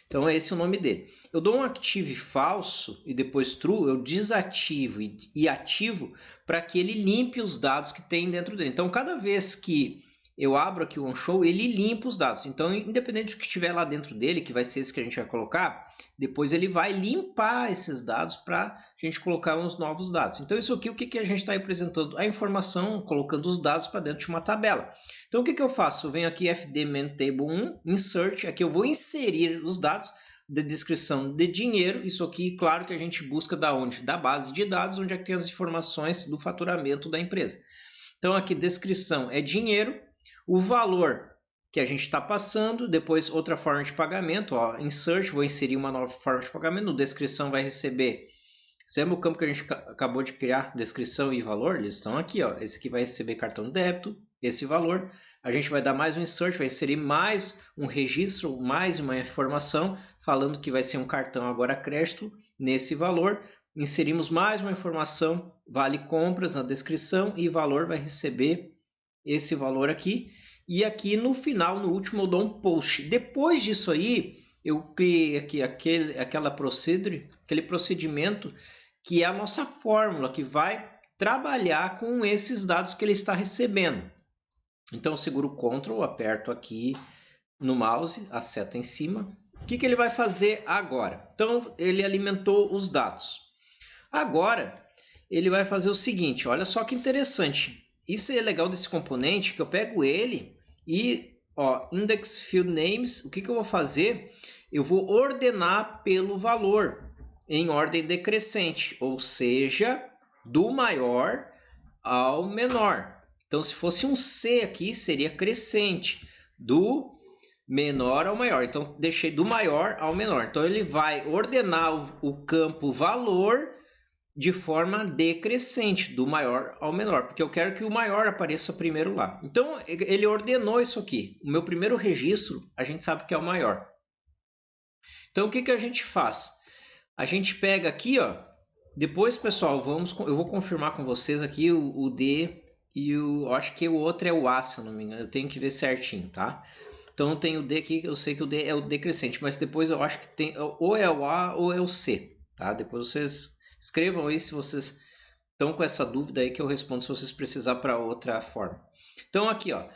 Então, esse é o nome dele. Eu dou um active falso e depois true, eu desativo e ativo para que ele limpe os dados que tem dentro dele. Então, cada vez que eu abro aqui o onShow, ele limpa os dados. Então, independente do que estiver lá dentro dele, que vai ser esse que a gente vai colocar, depois ele vai limpar esses dados para a gente colocar uns novos dados. Então, isso aqui, o que a gente está representando? A informação, colocando os dados para dentro de uma tabela. Então, o que eu faço? Eu venho aqui FD Main Table 1, Insert, aqui eu vou inserir os dados de descrição de dinheiro. Isso aqui, claro que a gente busca da onde? Da base de dados, onde é que tem as informações do faturamento da empresa. Então, aqui, descrição é dinheiro, o valor que a gente está passando, depois outra forma de pagamento, ó, Insert, vou inserir uma nova forma de pagamento, no descrição vai receber, lembra o campo que a gente acabou de criar, descrição e valor? Eles estão aqui, ó, esse aqui vai receber cartão de débito, esse valor, a gente vai dar mais um insert, vai inserir mais um registro, mais uma informação, falando que vai ser um cartão agora crédito nesse valor, inserimos mais uma informação, vale compras na descrição e valor vai receber esse valor aqui. E aqui no final, no último, eu dou um post. Depois disso aí, eu criei aqui aquele procedimento que é a nossa fórmula, que vai trabalhar com esses dados que ele está recebendo. Então, eu seguro o Ctrl, aperto aqui no mouse, a seta em cima. O que ele vai fazer agora? Então, ele alimentou os dados. Agora, ele vai fazer o seguinte, olha só que interessante. Isso é legal desse componente, que eu pego ele e, ó, index field names, o que eu vou fazer? Eu vou ordenar pelo valor, em ordem decrescente, ou seja, do maior ao menor. Então, se fosse um C aqui, seria crescente, do menor ao maior. Então, deixei do maior ao menor. Então, ele vai ordenar o campo valor de forma decrescente, do maior ao menor, porque eu quero que o maior apareça primeiro lá. Então, ele ordenou isso aqui. O meu primeiro registro, a gente sabe que é o maior. Então, o que a gente faz? A gente pega aqui, ó. Depois, pessoal, eu vou confirmar com vocês aqui o D e eu acho que o outro é o A, se eu não me engano. Eu tenho que ver certinho, tá? Então tem o D aqui, eu sei que o D é o decrescente, mas depois eu acho que tem ou é o A ou é o C, tá? Depois vocês escrevam aí se vocês estão com essa dúvida aí que eu respondo se vocês precisar para outra forma. Então aqui, ó,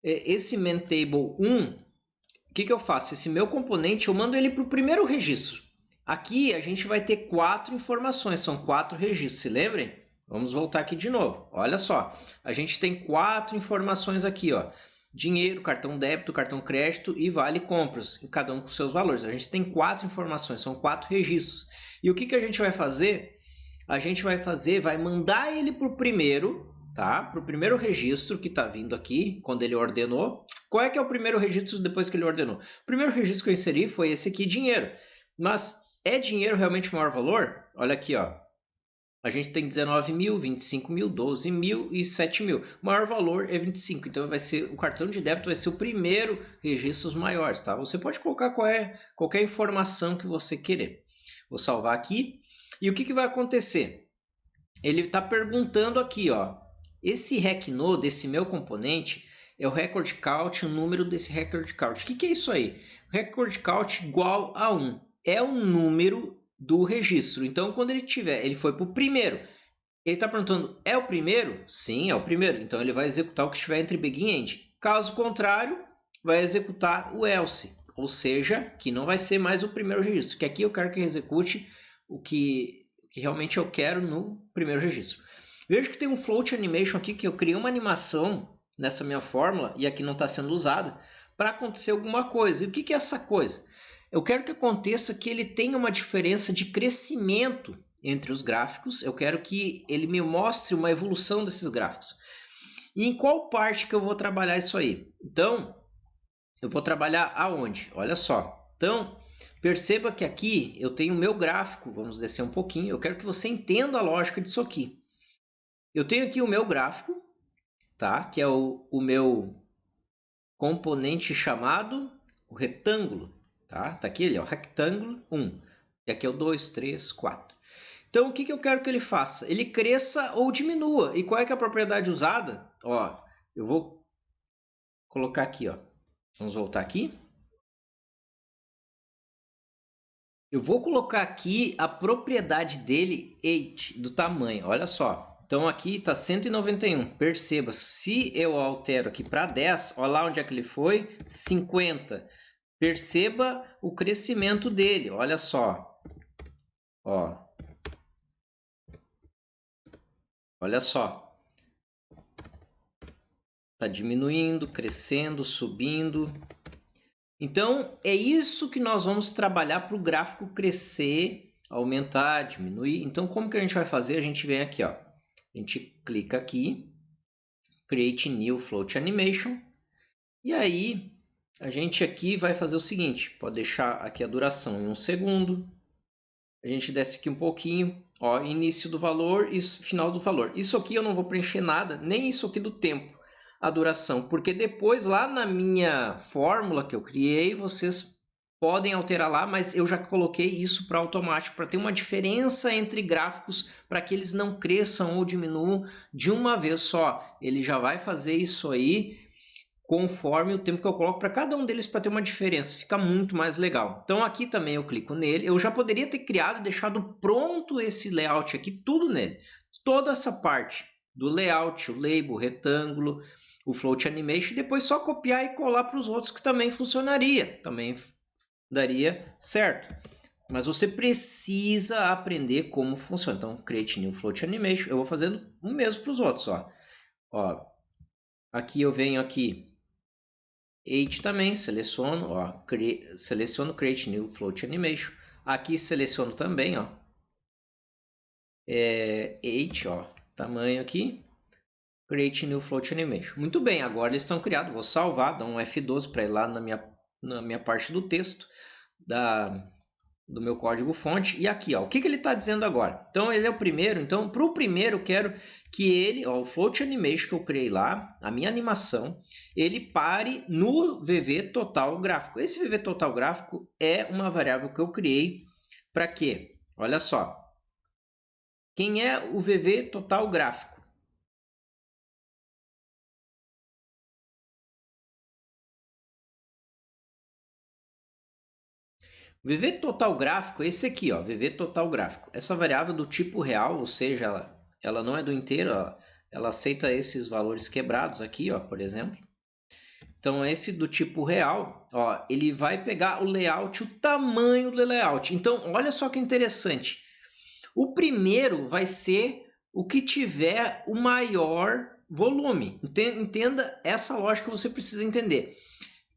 esse MenTable 1, o que eu faço? Esse meu componente, eu mando ele para o primeiro registro. Aqui a gente vai ter 4 informações, são 4 registros, se lembrem? Vamos voltar aqui de novo. Olha só, a gente tem 4 informações aqui, ó. Dinheiro, cartão débito, cartão crédito e vale compras, cada um com seus valores. A gente tem 4 informações, são 4 registros. E o que a gente vai fazer? A gente vai mandar ele para o primeiro, tá? Para o primeiro registro que está vindo aqui, quando ele ordenou. Qual é que é o primeiro registro depois que ele ordenou? O primeiro registro que eu inseri foi esse aqui, dinheiro. Mas é dinheiro realmente o maior valor? Olha aqui, ó. A gente tem 19 mil, 25 mil, 12 mil e 7 mil. O maior valor é 25. Então vai ser, o cartão de débito vai ser o primeiro registro dos maiores, tá? Você pode colocar qualquer informação que você querer. Vou salvar aqui. E o que vai acontecer? Ele está perguntando aqui, ó. Esse RecNo desse meu componente é o record count, o número desse record count. O que é isso aí? Record count igual a 1. É o número do registro. Então, quando ele foi para o primeiro. Ele está perguntando, é o primeiro? Sim, é o primeiro. Então, ele vai executar o que estiver entre begin e end. Caso contrário, vai executar o else. Ou seja, que não vai ser mais o primeiro registro. Que aqui eu quero que execute o que realmente eu quero no primeiro registro. Vejo que tem um float animation aqui, que eu criei uma animação nessa minha fórmula, e aqui não está sendo usada, para acontecer alguma coisa. E o que é essa coisa? Eu quero que aconteça que ele tenha uma diferença de crescimento entre os gráficos. Eu quero que ele me mostre uma evolução desses gráficos. E em qual parte que eu vou trabalhar isso aí? Então, eu vou trabalhar aonde? Olha só. Então, perceba que aqui eu tenho o meu gráfico. Vamos descer um pouquinho. Eu quero que você entenda a lógica disso aqui. Eu tenho aqui o meu gráfico, tá? Que é o meu componente chamado o retângulo, tá? Tá aqui ele, ó, retângulo 1. E aqui é o 2, 3, 4. Então, o que eu quero que ele faça? Ele cresça ou diminua. E qual é que é a propriedade usada? Ó, eu vou colocar aqui, ó. Vamos voltar aqui. Eu vou colocar aqui a propriedade dele, height, do tamanho. Olha só. Então, aqui está 191. Perceba, se eu altero aqui para 10, olha lá onde é que ele foi, 50. Perceba o crescimento dele, olha só. Ó. Olha só. Está diminuindo, crescendo, subindo. Então, é isso que nós vamos trabalhar para o gráfico crescer, aumentar, diminuir. Então, como que a gente vai fazer? A gente vem aqui, ó. A gente clica aqui, Create New Float Animation. E aí, a gente aqui vai fazer o seguinte. Pode deixar aqui a duração em 1 segundo. A gente desce aqui um pouquinho. Ó, início do valor e final do valor. Isso aqui eu não vou preencher nada, nem isso aqui do tempo. A duração, porque depois lá na minha fórmula que eu criei, vocês podem alterar lá, mas eu já coloquei isso para automático, para ter uma diferença entre gráficos, para que eles não cresçam ou diminuam de uma vez só. Ele já vai fazer isso aí conforme o tempo que eu coloco para cada um deles, para ter uma diferença, fica muito mais legal. Então aqui também eu clico nele, eu já poderia ter criado e deixado pronto esse layout aqui, tudo nele. Toda essa parte do layout, o label, o retângulo, o float animation, e depois só copiar e colar para os outros que também funcionaria, também daria certo. Mas você precisa aprender como funciona. Então, create new float animation, eu vou fazendo o mesmo para os outros, ó. Aqui eu venho aqui, Age também, seleciono, ó, seleciono Create New Float Animation. Aqui seleciono também, ó, Age, ó, tamanho aqui, Create New Float Animation. Muito bem, agora eles estão criados. Vou salvar, dar um F12 para ir lá na minha parte do texto do meu código fonte. E aqui, ó, o que ele está dizendo agora? Então, ele é o primeiro. Então, para o primeiro, eu quero que ele, ó, o Float Animation que eu criei lá, a minha animação, ele pare no VV total gráfico. Esse VV total gráfico é uma variável que eu criei para quê? Olha só. Quem é o VV total gráfico? VV total gráfico é esse aqui, ó, VV total gráfico. Essa variável do tipo real, ou seja, ela não é do inteiro, ela aceita esses valores quebrados aqui, ó, por exemplo. Então, esse do tipo real, ó, ele vai pegar o layout, o tamanho do layout. Então, olha só que interessante. O primeiro vai ser o que tiver o maior volume. Entenda essa lógica que você precisa entender.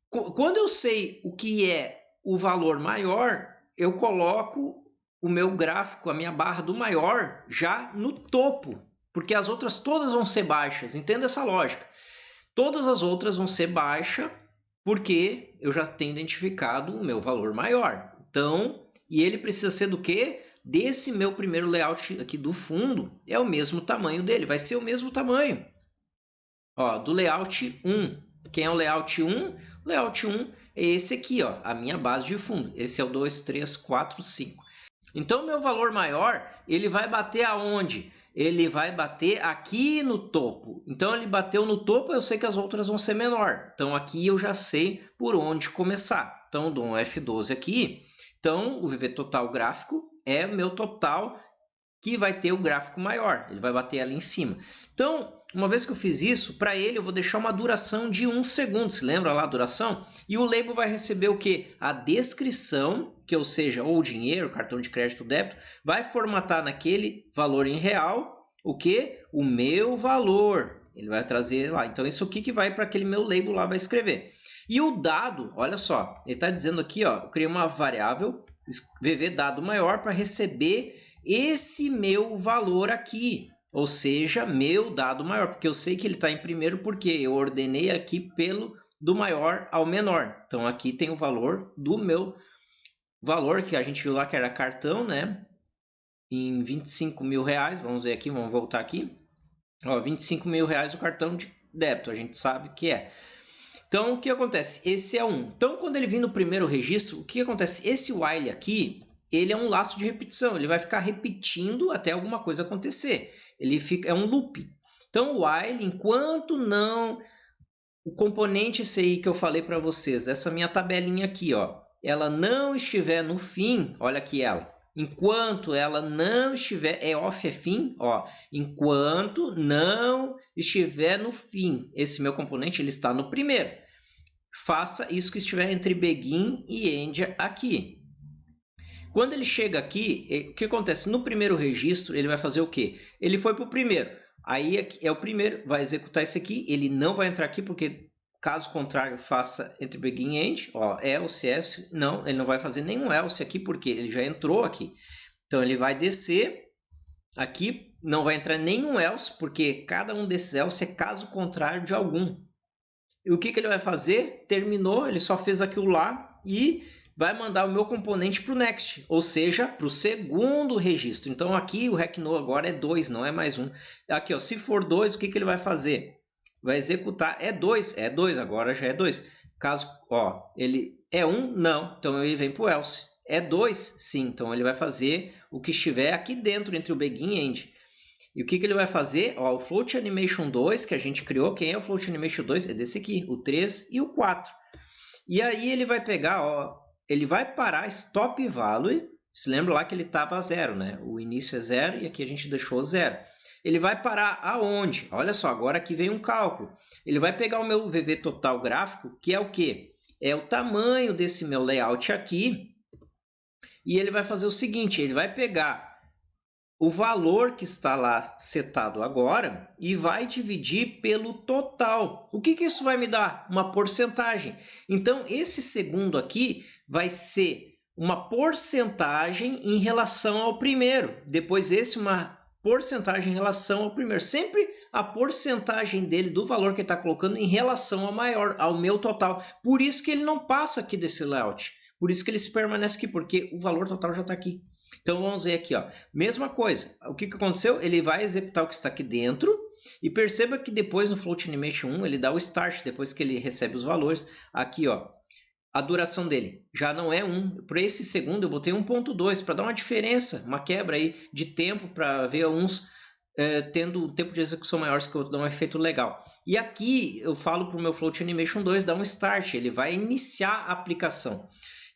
Quando eu sei o que é o valor maior, eu coloco o meu gráfico, a minha barra do maior, já no topo, porque as outras todas vão ser baixas. Entenda essa lógica. Todas as outras vão ser baixas, porque eu já tenho identificado o meu valor maior. Então, e ele precisa ser do quê? Desse meu primeiro layout aqui do fundo, é o mesmo tamanho dele, vai ser o mesmo tamanho. Ó, do layout 1. Quem é o layout 1? O layout 1 é esse aqui, ó, a minha base de fundo. Esse é o 2, 3, 4, 5. Então, meu valor maior, ele vai bater aonde? Ele vai bater aqui no topo. Então, ele bateu no topo, eu sei que as outras vão ser menor. Então, aqui eu já sei por onde começar. Então, eu dou um F12 aqui. Então, o VV total gráfico é o meu total que vai ter o gráfico maior. Ele vai bater ali em cima. Então, uma vez que eu fiz isso, para ele eu vou deixar uma duração de 1 segundo. Se lembra lá a duração? E o label vai receber o quê? A descrição, que ou seja, ou dinheiro, cartão de crédito, débito, vai formatar naquele valor em real o quê? O meu valor. Ele vai trazer lá. Então, isso aqui que vai para aquele meu label lá, vai escrever. E o dado, olha só, ele está dizendo aqui, ó, eu criei uma variável VV dado maior para receber esse meu valor aqui, ou seja, meu dado maior, porque eu sei que ele está em primeiro porque eu ordenei aqui pelo do maior ao menor. Então, aqui tem o valor do meu valor, que a gente viu lá que era cartão, né? Em 25 mil reais, vamos ver aqui, vamos voltar aqui. Ó, 25 mil reais o cartão de débito, a gente sabe que é. Então, o que acontece? Esse é 1. Então, quando ele vir no primeiro registro, o que acontece? Esse while aqui, ele é um laço de repetição. Ele vai ficar repetindo até alguma coisa acontecer. Ele fica, é um loop. Então, o while, enquanto não... O componente esse aí que eu falei para vocês, essa minha tabelinha aqui, ó, ela não estiver no fim, olha aqui ela. Enquanto ela não estiver, é off, é fim, ó. Enquanto não estiver no fim, esse meu componente ele está no primeiro. Faça isso que estiver entre begin e end aqui. Quando ele chega aqui, o que acontece? No primeiro registro, ele vai fazer o quê? Ele foi para o primeiro. Aí é o primeiro, vai executar esse aqui. Ele não vai entrar aqui, porque caso contrário, faça entre begin e end. Ó, else, else. Não, ele não vai fazer nenhum else aqui, porque ele já entrou aqui. Então, ele vai descer aqui. Não vai entrar nenhum else, porque cada um desses else é caso contrário de algum. E o que ele vai fazer? Terminou, ele só fez aquilo lá e vai mandar o meu componente para o next, ou seja, para o segundo registro. Então, aqui o RecNo agora é 2, não é mais 1. Aqui, ó, se for 2, o que ele vai fazer? Vai executar, é 2, agora já é 2. Caso, ó, ele é 1, não, então ele vem para o else. É 2, sim, então ele vai fazer o que estiver aqui dentro, entre o begin e end. E o que ele vai fazer? Ó, o Float Animation 2 que a gente criou, quem é o Float Animation 2? É desse aqui, o 3 e o 4. E aí ele vai pegar, ó, ele vai parar Stop Value. Se lembra lá que ele estava a 0, né? O início é 0 e aqui a gente deixou 0. Ele vai parar aonde? Olha só, agora aqui vem um cálculo. Ele vai pegar o meu VV total gráfico, que é o quê? É o tamanho desse meu layout aqui. E ele vai fazer o seguinte, ele vai pegar o valor que está lá setado agora e vai dividir pelo total. O que isso vai me dar? Uma porcentagem. Então, esse segundo aqui vai ser uma porcentagem em relação ao primeiro. Depois esse uma porcentagem em relação ao primeiro. Sempre a porcentagem dele, do valor que ele está colocando, em relação ao maior, ao meu total. Por isso que ele não passa aqui desse layout. Por isso que ele se permanece aqui, porque o valor total já está aqui. Então, vamos ver aqui, ó. Mesma coisa. O que aconteceu? Ele vai executar o que está aqui dentro. E perceba que depois no Float Animation 1, ele dá o start, depois que ele recebe os valores. Aqui, ó. A duração dele já não é 1. Para esse segundo, eu botei 1.2 para dar uma diferença, uma quebra aí de tempo para ver uns tendo um tempo de execução maior, que eu dou um efeito legal. E aqui eu falo para o meu Float Animation 2 dar um start. Ele vai iniciar a aplicação.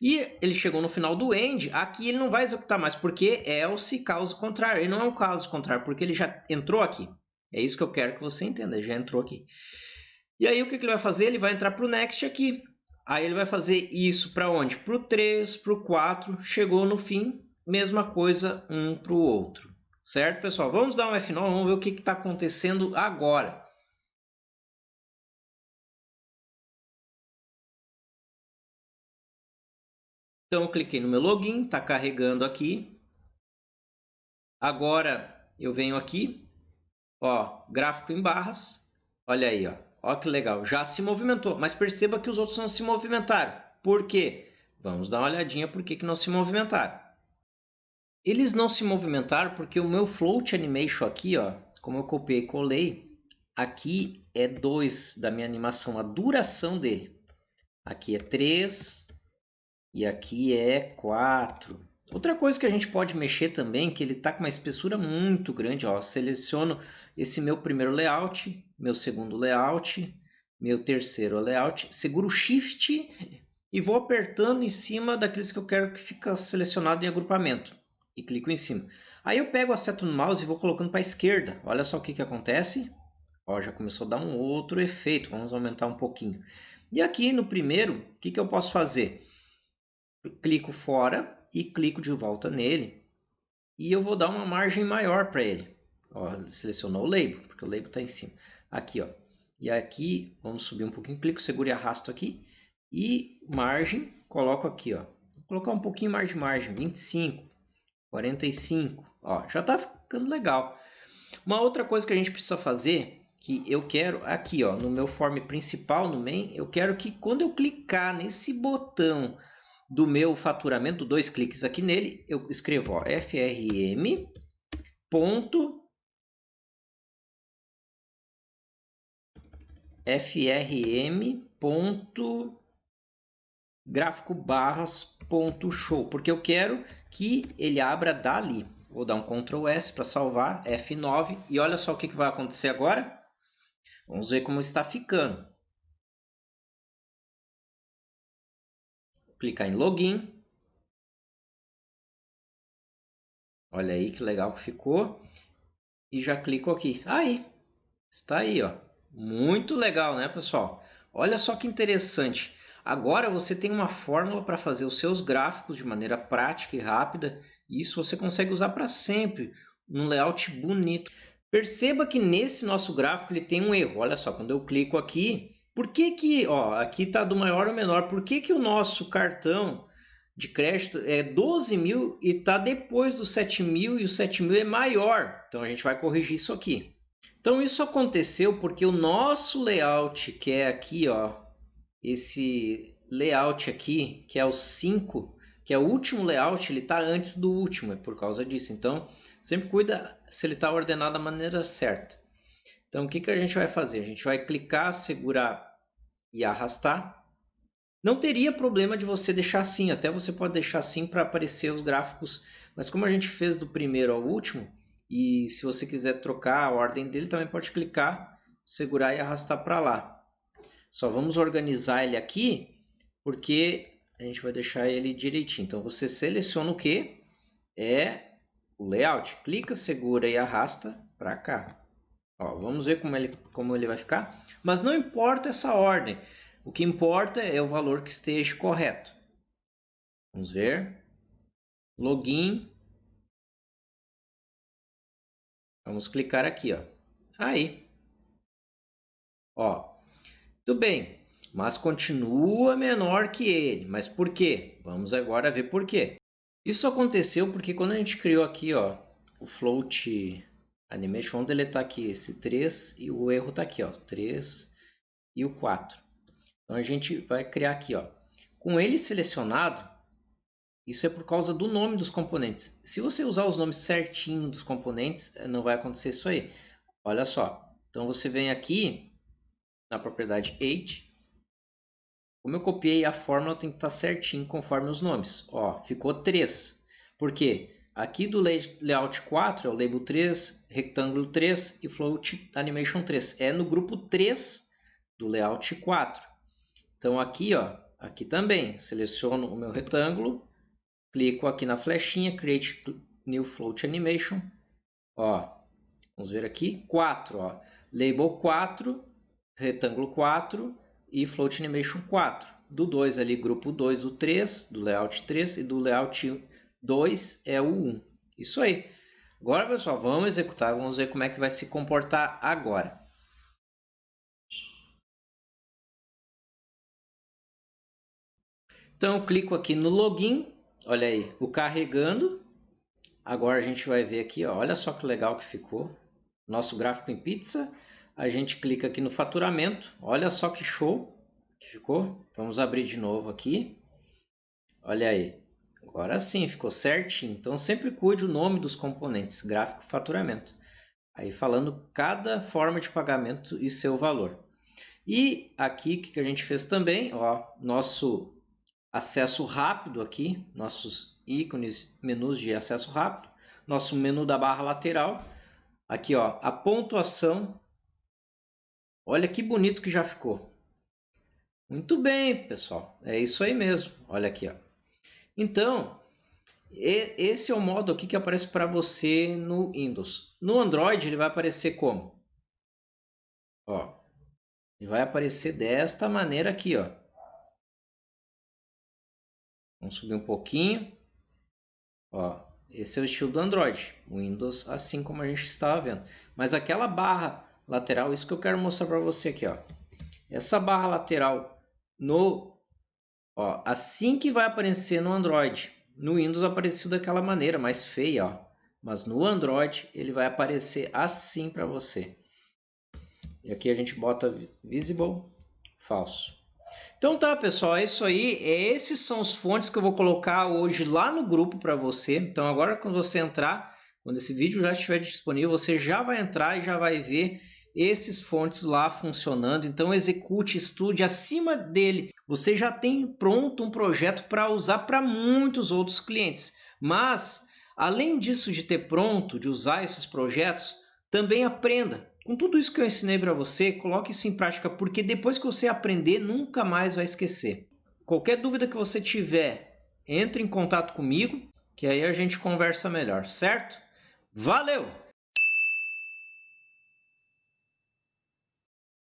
E ele chegou no final do end, aqui ele não vai executar mais, porque else caso contrário. Ele não é um caso contrário, porque ele já entrou aqui. É isso que eu quero que você entenda, ele já entrou aqui. E aí o que ele vai fazer? Ele vai entrar para o next aqui. Aí ele vai fazer isso para onde? Para o 3, para o 4, chegou no fim, mesma coisa um para o outro. Certo, pessoal? Vamos dar um F9, vamos ver o que está acontecendo agora. Então, eu cliquei no meu login, está carregando aqui. Agora, eu venho aqui, ó, gráfico em barras. Olha aí, ó. Ó que legal, já se movimentou. Mas perceba que os outros não se movimentaram. Por quê? Vamos dar uma olhadinha por que não se movimentaram. Eles não se movimentaram porque o meu float animation aqui, ó, como eu copiei e colei, aqui é 2 da minha animação, a duração dele. Aqui é 3 e aqui é 4. Outra coisa que a gente pode mexer também, que ele está com uma espessura muito grande, ó, seleciono esse meu primeiro layout, meu segundo layout, meu terceiro layout, seguro o Shift e vou apertando em cima daqueles que eu quero que fica selecionado em agrupamento. E clico em cima. Aí eu pego a seta no mouse e vou colocando para a esquerda. Olha só o que acontece. Ó, já começou a dar um outro efeito. Vamos aumentar um pouquinho. E aqui no primeiro, o que eu posso fazer? Eu clico fora e clico de volta nele. E eu vou dar uma margem maior para ele. Ó, ele selecionou o label, porque o label está em cima. Aqui, ó. E aqui, vamos subir um pouquinho. Clico, seguro e arrasto aqui. E margem, coloco aqui, ó. Vou colocar um pouquinho mais de margem, 25. 45, ó, já tá ficando legal. Uma outra coisa que a gente precisa fazer, que eu quero aqui, ó, no meu form principal, no main, eu quero que quando eu clicar nesse botão do meu faturamento, 2 cliques aqui nele, eu escrevo, ó, frm ponto gráfico barras ponto show, porque eu quero que ele abra dali. Vou dar um Ctrl S para salvar, F9, e olha só o que vai acontecer agora. Vamos ver como está ficando. Vou clicar em login. Olha aí que legal que ficou. E já clico aqui. Aí, está aí, ó. Muito legal, né, pessoal? Olha só que interessante. Agora você tem uma fórmula para fazer os seus gráficos de maneira prática e rápida. Isso você consegue usar para sempre, num layout bonito. Perceba que nesse nosso gráfico ele tem um erro. Olha só, quando eu clico aqui, por que ó, aqui está do maior ao menor? Por que o nosso cartão de crédito é 12 mil e está depois do 7 mil e o 7 mil é maior? Então a gente vai corrigir isso aqui. Então isso aconteceu porque o nosso layout, que é aqui, ó, esse layout aqui, que é o 5, que é o último layout, ele está antes do último, é por causa disso. Então, sempre cuida se ele está ordenado da maneira certa. Então, o que a gente vai fazer? A gente vai clicar, segurar e arrastar. Não teria problema de você deixar assim, até você pode deixar assim para aparecer os gráficos, mas como a gente fez do primeiro ao último, e se você quiser trocar a ordem dele, também pode clicar, segurar e arrastar para lá. Só vamos organizar ele aqui, porque a gente vai deixar ele direitinho. Então, você seleciona o que? É o layout. Clica, segura e arrasta para cá. Ó, vamos ver como ele vai ficar. Mas não importa essa ordem. O que importa é o valor que esteja correto. Vamos ver. Login. Vamos clicar aqui, ó. Aí. Ó. Tudo bem. Mas continua menor que ele. Mas por quê? Vamos agora ver por quê. Isso aconteceu porque quando a gente criou aqui, ó, o float animation, onde ele está aqui, esse 3 e o erro está aqui, ó, 3 e o 4. Então a gente vai criar aqui, ó, com ele selecionado, isso é por causa do nome dos componentes. Se você usar os nomes certinho dos componentes, não vai acontecer isso aí. Olha só, então você vem aqui na propriedade age. Como eu copiei a fórmula, tem que estar certinho conforme os nomes. Ó, ficou 3. Por quê? Aqui do layout 4 é o label 3, rectângulo 3 e float animation 3. É no grupo 3 do layout 4. Então aqui, ó, Aqui também, seleciono o meu retângulo, clico aqui na flechinha, Create New Float Animation. Ó, vamos ver aqui, 4, ó. Label 4, retângulo 4 e Float Animation 4. Do 2 ali, grupo 2 do 3, do layout 3 e do layout 2 é o 1. Isso aí. Agora, pessoal, vamos executar, vamos ver como é que vai se comportar agora. Então, eu clico aqui no login, olha aí, o carregando. Agora a gente vai ver aqui, ó, olha só que legal que ficou. Nosso gráfico em pizza. A gente clica aqui no faturamento, olha só que show que ficou. Vamos abrir de novo aqui. Olha aí, agora sim, ficou certinho. Então, sempre cuide o nome dos componentes, gráfico, faturamento. Aí falando cada forma de pagamento e seu valor. E aqui, o que a gente fez também, ó, nosso acesso rápido aqui, nossos ícones, menus de acesso rápido, nosso menu da barra lateral, aqui ó, a pontuação, olha que bonito que já ficou. Muito bem, pessoal, é isso aí mesmo, olha aqui ó. Então, esse é o modo aqui que aparece para você no Windows. No Android ele vai aparecer como? Ó, ele vai aparecer desta maneira aqui ó. Vamos subir um pouquinho. Ó, esse é o estilo do Android, o Windows, assim como a gente estava vendo. Mas aquela barra lateral, isso que eu quero mostrar para você aqui, ó. Essa barra lateral ó, assim que vai aparecer no Android. No Windows apareceu daquela maneira, mais feia, ó. Mas no Android ele vai aparecer assim para você. E aqui a gente bota visible, falso. Então tá, pessoal, é isso aí. Esses são os fontes que eu vou colocar hoje lá no grupo para você. Então agora quando você entrar, quando esse vídeo já estiver disponível, você já vai entrar e já vai ver esses fontes lá funcionando. Então execute, estude acima dele. Você já tem pronto um projeto para usar para muitos outros clientes. Mas além disso de ter pronto, de usar esses projetos, também aprenda. Com tudo isso que eu ensinei para você, coloque isso em prática, porque depois que você aprender, nunca mais vai esquecer. Qualquer dúvida que você tiver, entre em contato comigo, que aí a gente conversa melhor, certo? Valeu!